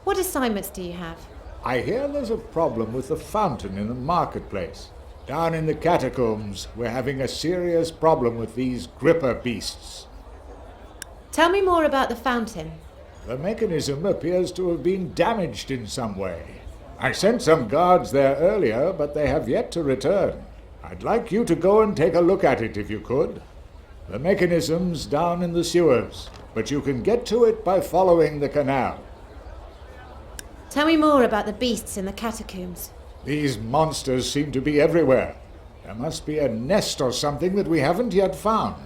What assignments do you have? I hear there's a problem with the fountain in the marketplace. Down in the catacombs, we're having a serious problem with these gripper beasts. Tell me more about the fountain. The mechanism appears to have been damaged in some way. I sent some guards there earlier, but they have yet to return. I'd like you to go and take a look at it if you could. The mechanism's down in the sewers, but you can get to it by following the canal. Tell me more about the beasts in the catacombs. These monsters seem to be everywhere. There must be a nest or something that we haven't yet found.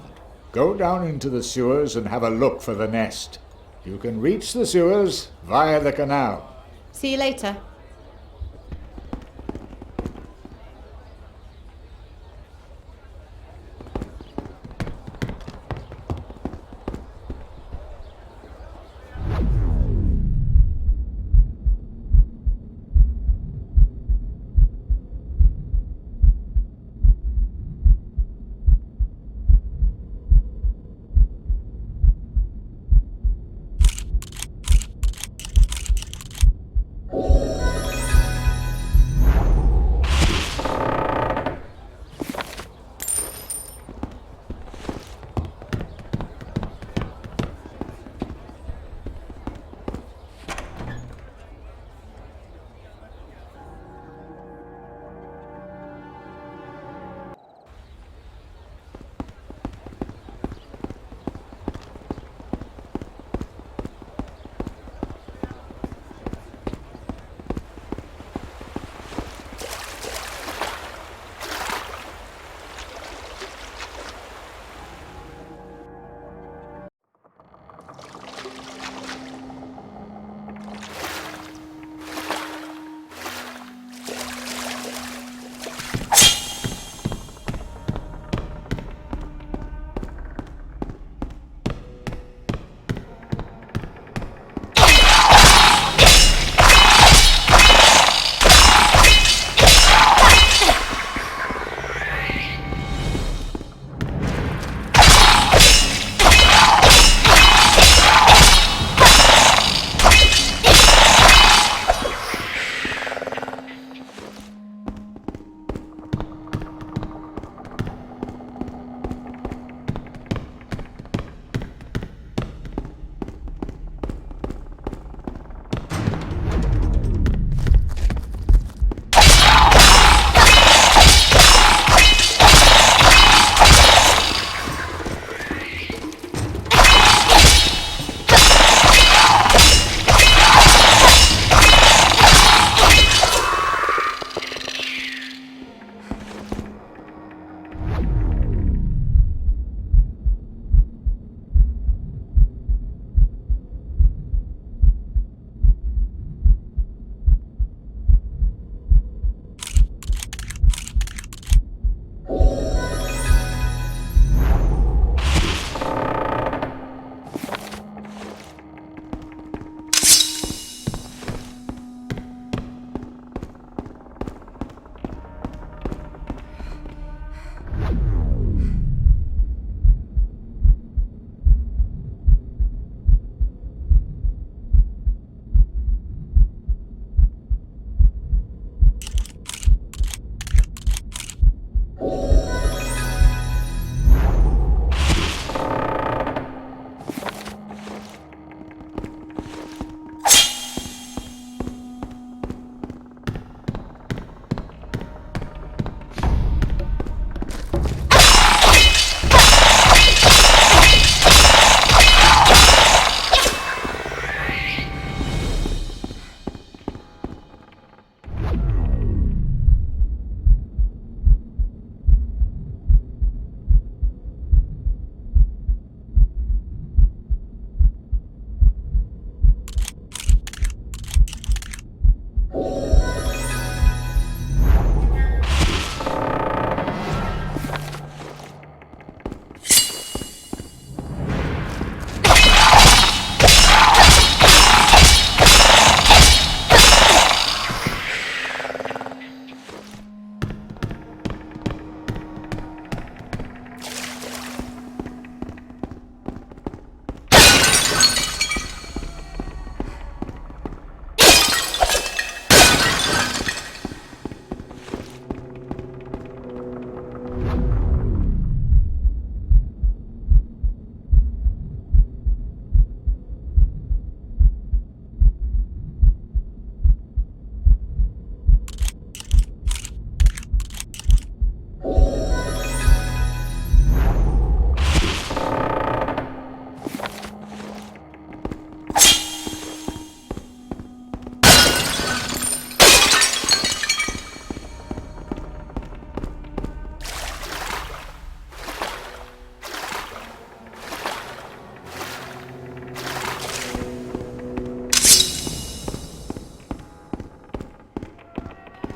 Go down into the sewers and have a look for the nest. You can reach the sewers via the canal. See you later.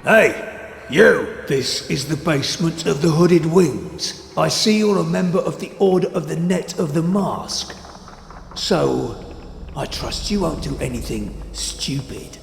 Hey, you! This is the basement of the Hooded Wings. I see you're a member of the Order of the Net of the Mask. So, I trust you won't do anything stupid.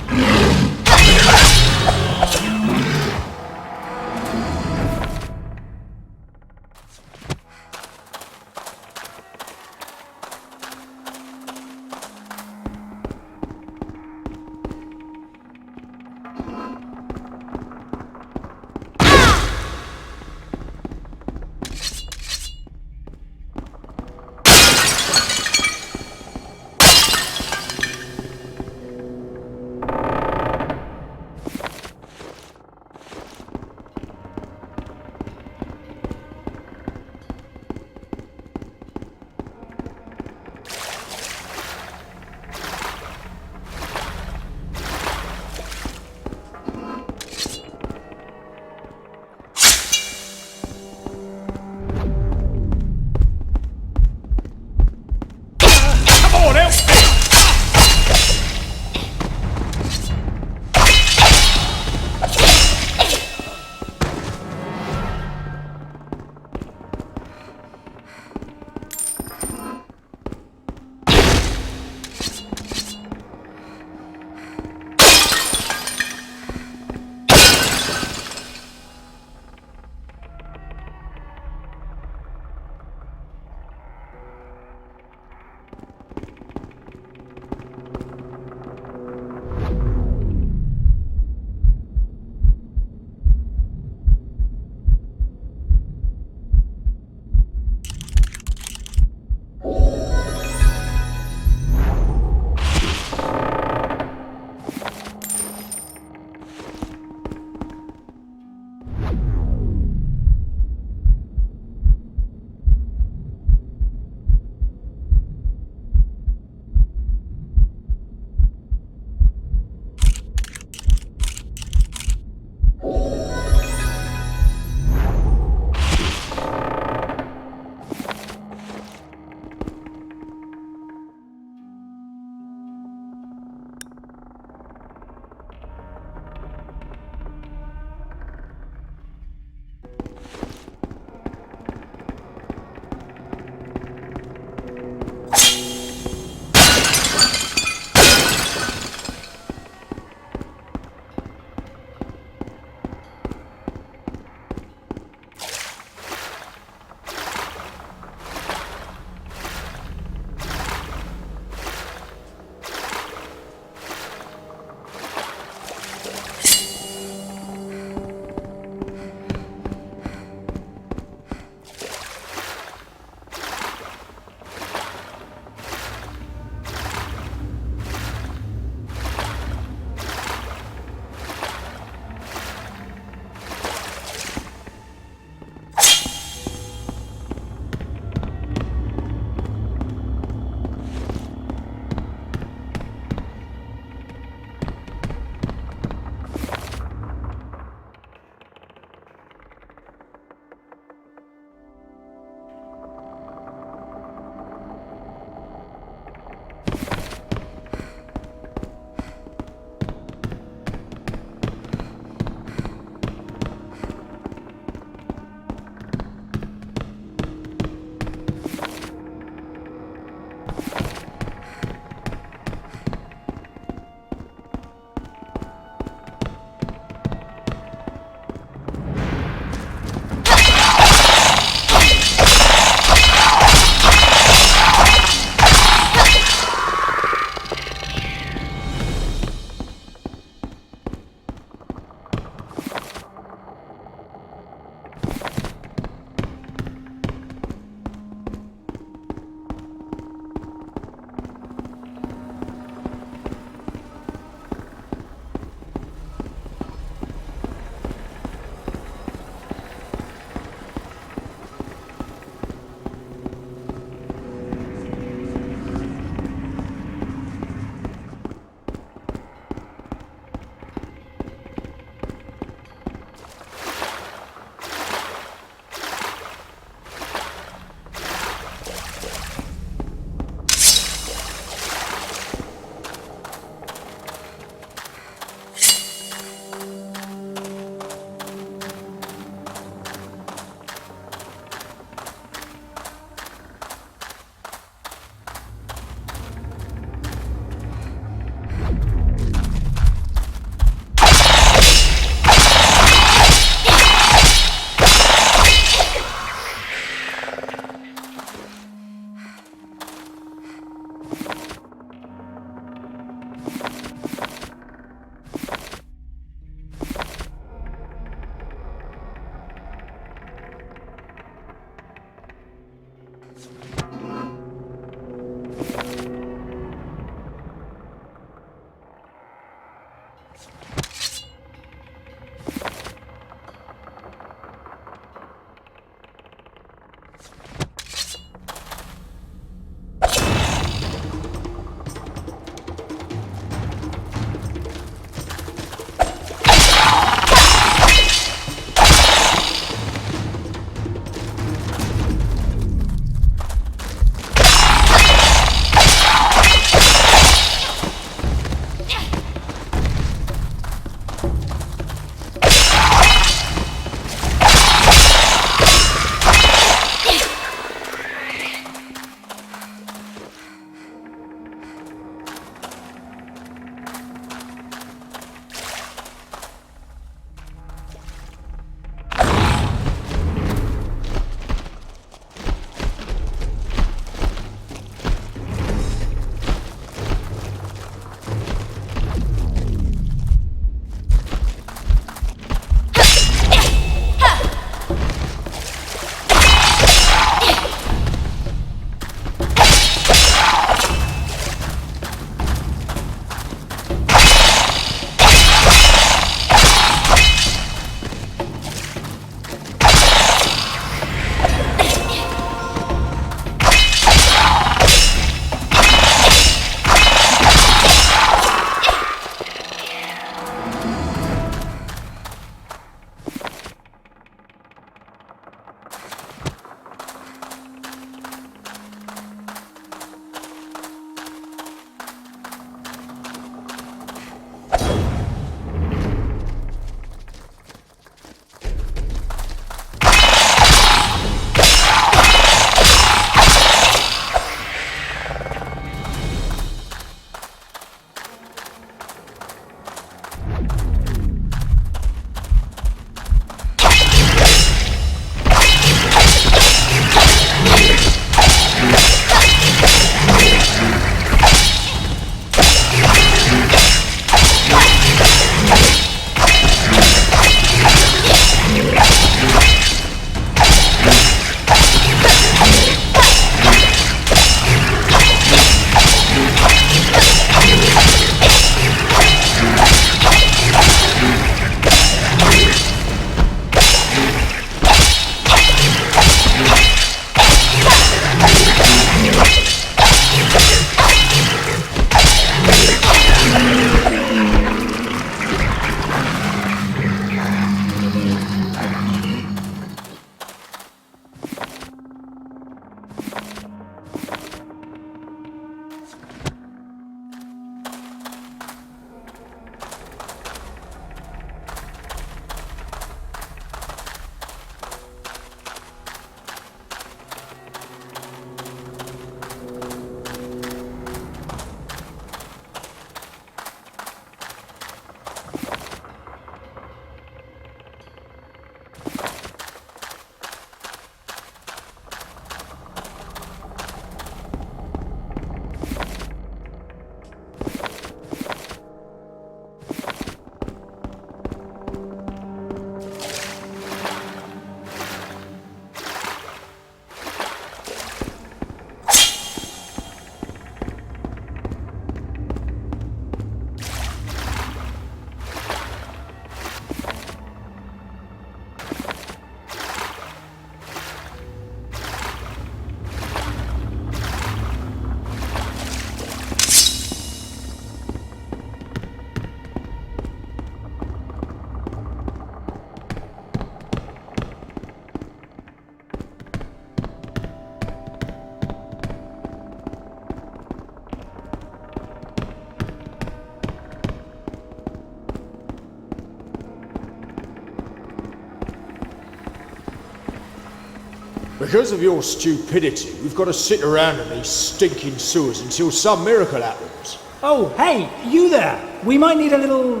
Because of your stupidity, we've got to sit around in these stinking sewers until some miracle happens. Oh, hey, you there! We might need a little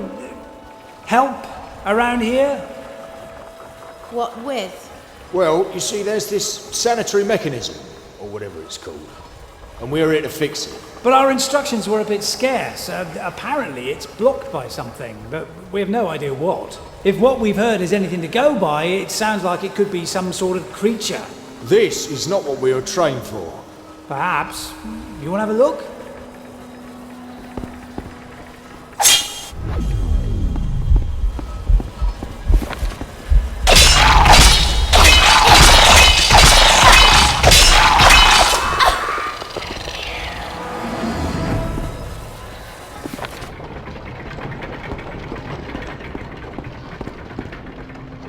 help around here. What with? Well, you see, there's this sanitary mechanism, or whatever it's called, and we're here to fix it. But our instructions were a bit scarce. Apparently it's blocked by something, but we have no idea what. If what we've heard is anything to go by, it sounds like it could be some sort of creature. This is not what we were trained for. Perhaps. You want to have a look?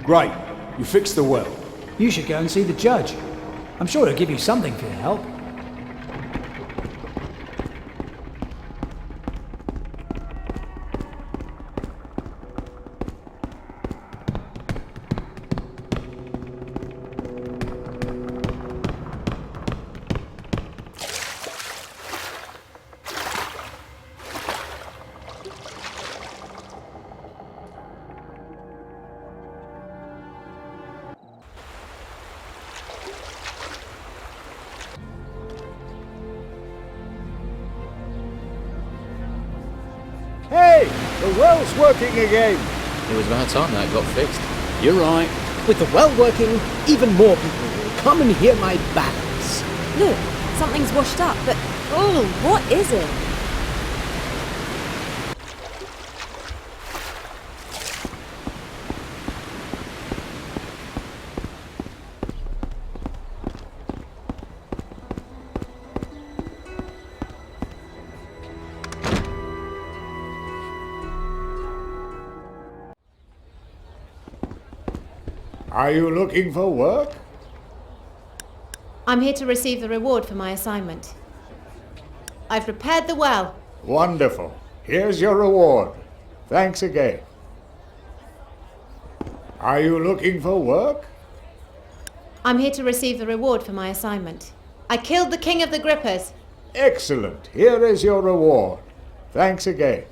Great. You fixed the well. You should go and see the judge. I'm sure he'll give you something for your help. Hey! The well's working again! It was about time that got fixed. You're right. With the well working, even more people will come and hear my ballads. Look, something's washed up, but oh, what is it? Are you looking for work? I'm here to receive the reward for my assignment. I've repaired the well. Wonderful. Here's your reward. Thanks again. Are you looking for work? I'm here to receive the reward for my assignment. I killed the king of the grippers. Excellent. Here is your reward. Thanks again.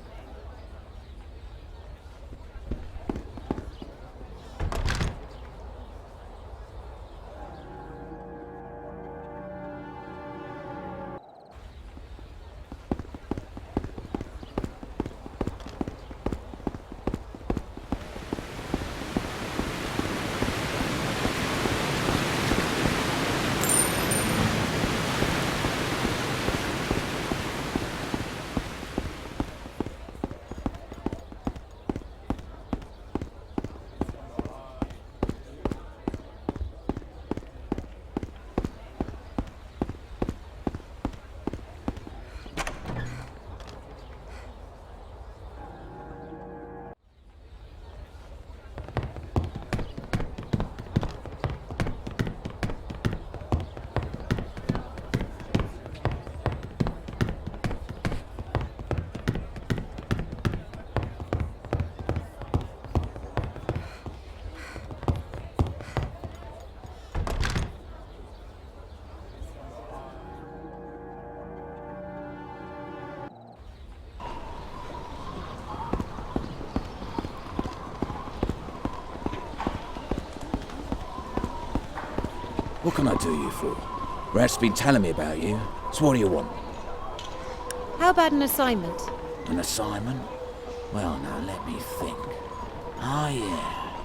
What can I do you for? Rat's been telling me about you. So what do you want? How about an assignment? An assignment? Well, now let me think. Ah, yeah.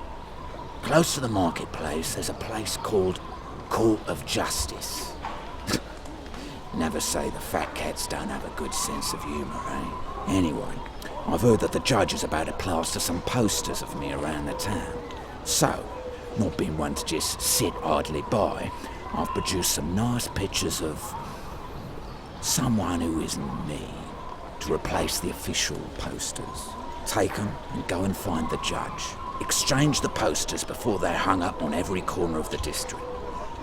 Close to the marketplace, there's a place called Court of Justice. Never say the fat cats don't have a good sense of humour, eh? Anyway, I've heard that the judge is about to plaster some posters of me around the town. So, not being one to just sit idly by, I've produced some nice pictures of someone who isn't me to replace the official posters. Take them and go and find the judge. Exchange the posters before they're hung up on every corner of the district.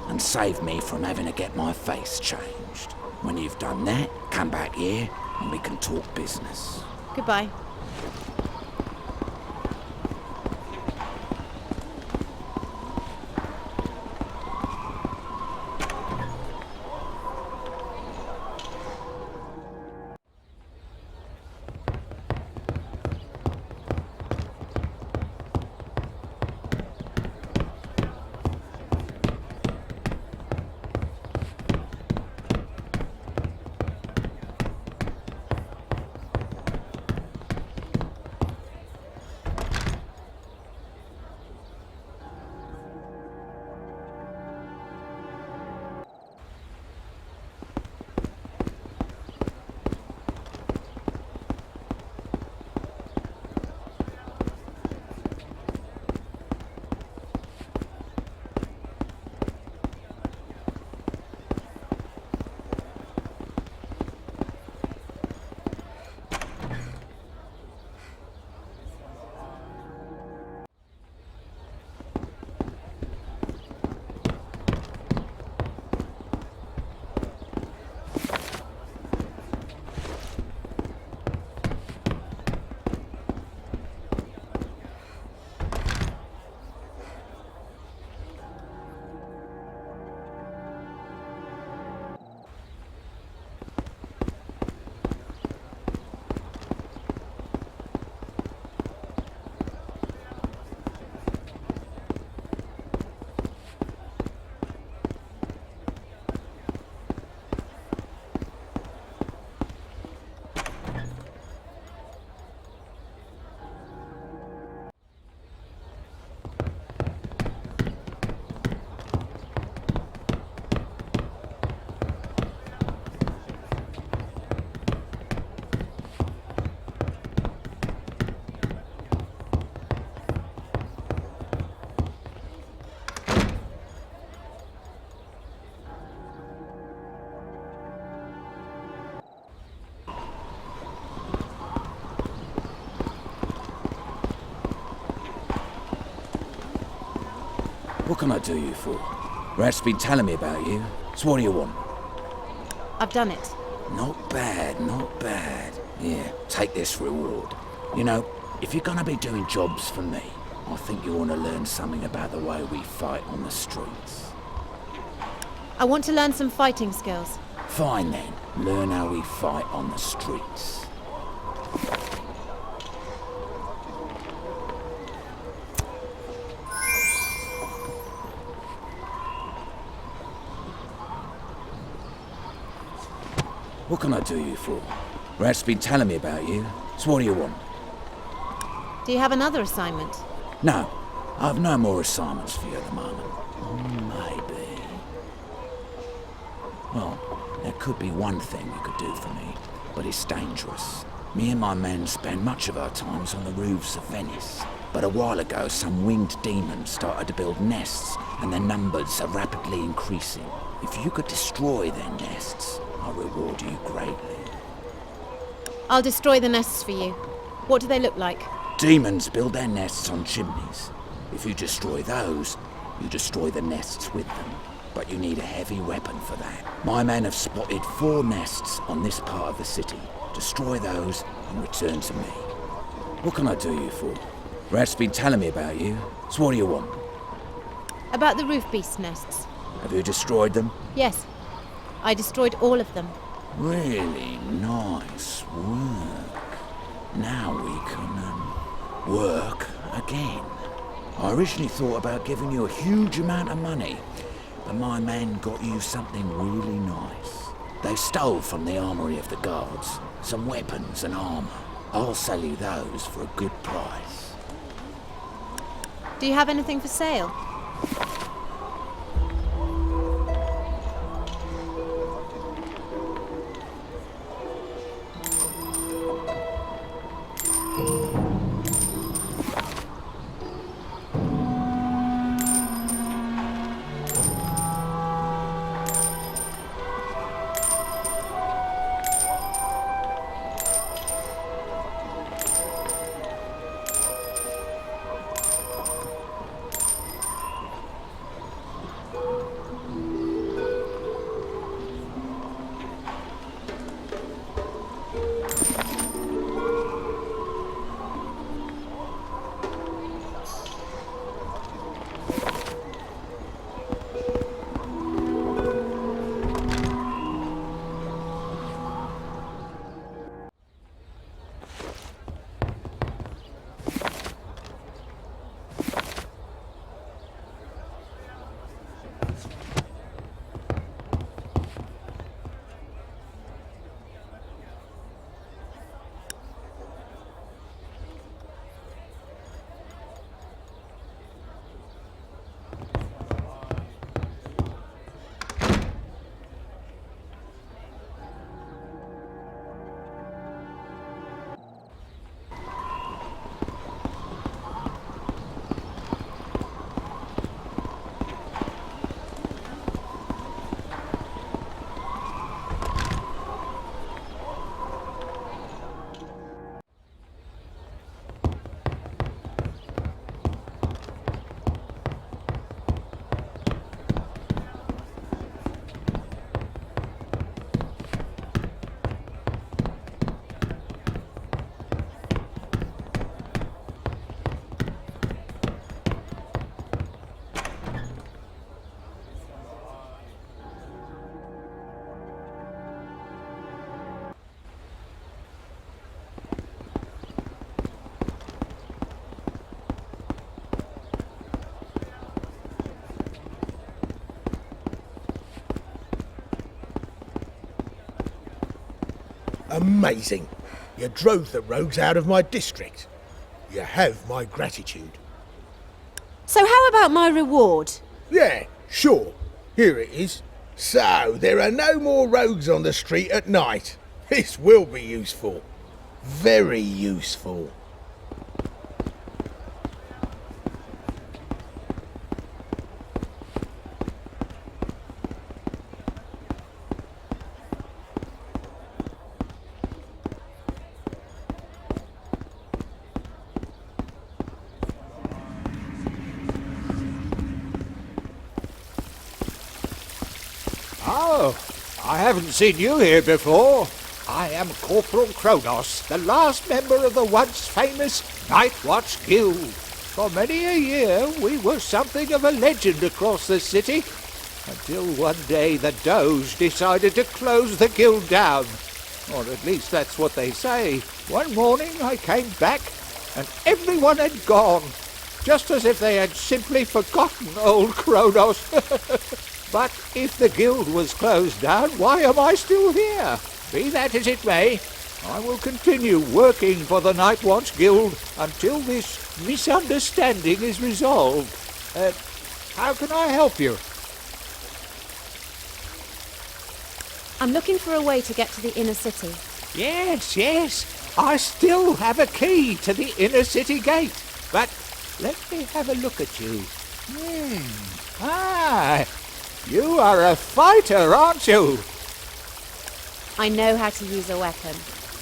And save me from having to get my face changed. When you've done that, come back here and we can talk business. Goodbye. What can I do you for? Rat's been telling me about you. So what do you want? I've done it. Not bad, not bad. Yeah, take this reward. You know, if you're gonna be doing jobs for me, I think you want to learn something about the way we fight on the streets. I want to learn some fighting skills. Fine then, learn how we fight on the streets. What can I do you for? Rat's been telling me about you. So what do you want? Do you have another assignment? No, I've no more assignments for you at the moment. Maybe. Well, there could be one thing you could do for me, but it's dangerous. Me and my men spend much of our times on the roofs of Venice. But a while ago, some winged demons started to build nests, and their numbers are rapidly increasing. If you could destroy their nests, I'll reward you greatly. I'll destroy the nests for you. What do they look like? Demons build their nests on chimneys. If you destroy those, you destroy the nests with them. But you need a heavy weapon for that. My men have spotted 4 nests on this part of the city. Destroy those and return to me. What can I do you for? Rat's been telling me about you. So what do you want? About the roof beast nests. Have you destroyed them? Yes. I destroyed all of them. Really nice work. Now we can, work again. I originally thought about giving you a huge amount of money, but my men got you something really nice. They stole from the armory of the guards some weapons and armor. I'll sell you those for a good price. Do you have anything for sale? Amazing. You drove the rogues out of my district. You have my gratitude. So how about my reward? Yeah, sure. Here it is. So, there are no more rogues on the street at night. This will be useful. Very useful. haven't seen you here before. I am Corporal Kronos, the last member of the once famous Night Watch Guild. For many a year, we were something of a legend across the city, until one day the Doge decided to close the guild down. Or at least that's what they say. One morning I came back, and everyone had gone, just as if they had simply forgotten old Kronos. But if the guild was closed down, why am I still here? Be that as it may, I will continue working for the Night Watch Guild until this misunderstanding is resolved. How can I help you? I'm looking for a way to get to the inner city. Yes, I still have a key to the inner city gate. But let me have a look at you. You are a fighter, aren't you? I know how to use a weapon.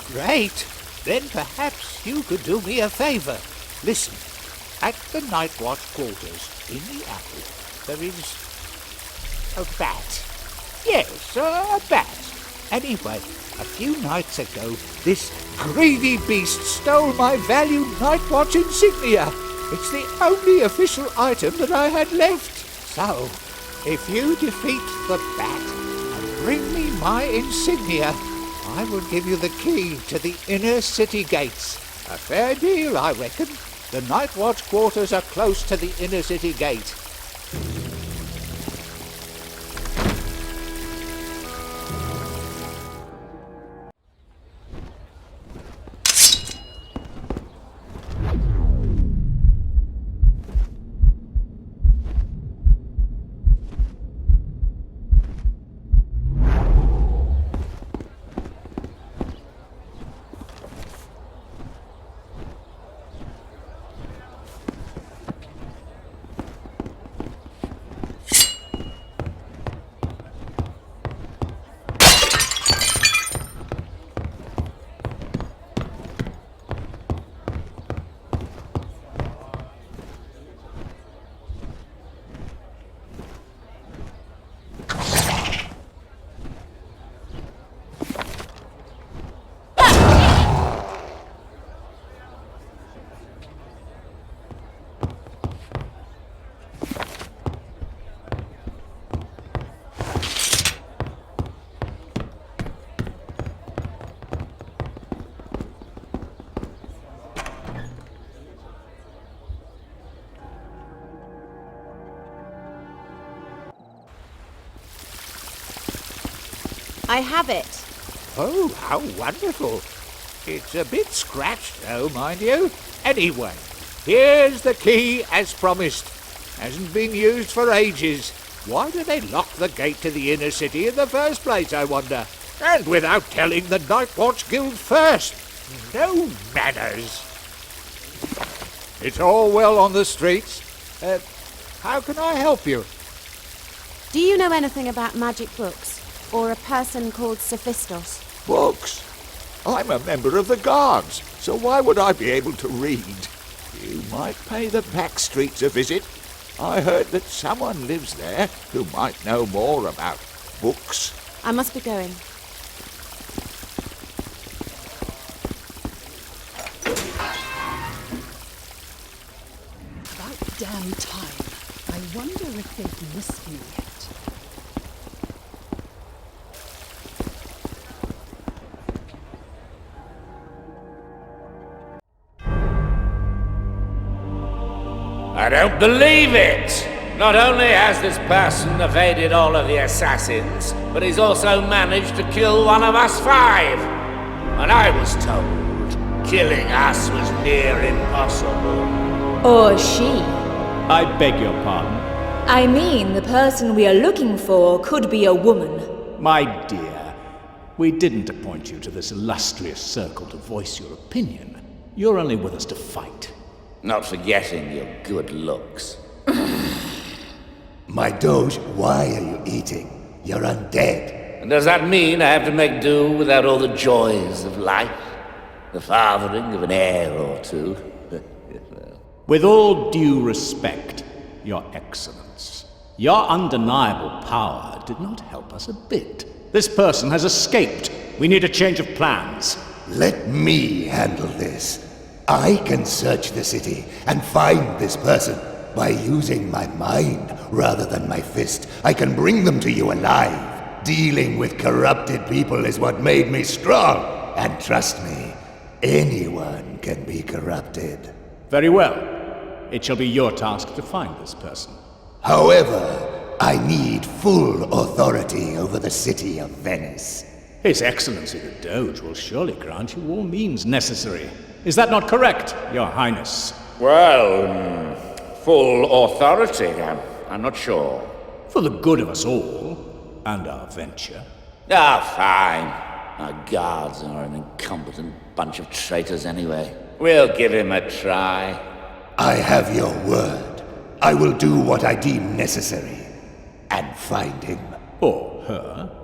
Great. Then perhaps you could do me a favour. Listen, at the Night Watch quarters in the alley, there is a bat. Yes, a bat. Anyway, a few nights ago, this greedy beast stole my valued Night Watch insignia. It's the only official item that I had left. So, if you defeat the bat and bring me my insignia, I will give you the key to the inner city gates. A fair deal, I reckon. The Night Watch quarters are close to the inner city gate. I have it. Oh, how wonderful. It's a bit scratched, though, mind you. Anyway, here's the key as promised. Hasn't been used for ages. Why do they lock the gate to the inner city in the first place, I wonder? And without telling the Night Watch Guild first. No manners. It's all well on the streets. How can I help you? Do you know anything about magic books? Or a person called Sophistos? Books? I'm a member of the Guards, so why would I be able to read? You might pay the back streets a visit. I heard that someone lives there who might know more about books. I must be going. About damn time. I wonder if they've missed me yet. I don't believe it! Not only has this person evaded all of the assassins, but he's also managed to kill one of us 5. And I was told killing us was near impossible. Or she. I beg your pardon? I mean, the person we are looking for could be a woman. My dear, we didn't appoint you to this illustrious circle to voice your opinion. You're only with us to fight. Not forgetting your good looks. My Doge, why are you eating? You're undead. And does that mean I have to make do without all the joys of life? The fathering of an heir or two? With all due respect, Your Excellence, your undeniable power did not help us a bit. This person has escaped. We need a change of plans. Let me handle this. I can search the city and find this person. By using my mind rather than my fist, I can bring them to you alive. Dealing with corrupted people is what made me strong. And trust me, anyone can be corrupted. Very well. It shall be your task to find this person. However, I need full authority over the city of Venice. His Excellency the Doge will surely grant you all means necessary. Is that not correct, Your Highness? Well, full authority, I'm not sure. For the good of us all, and our venture. Ah, fine. Our guards are an incompetent bunch of traitors anyway. We'll give him a try. I have your word. I will do what I deem necessary. And find him. Or her.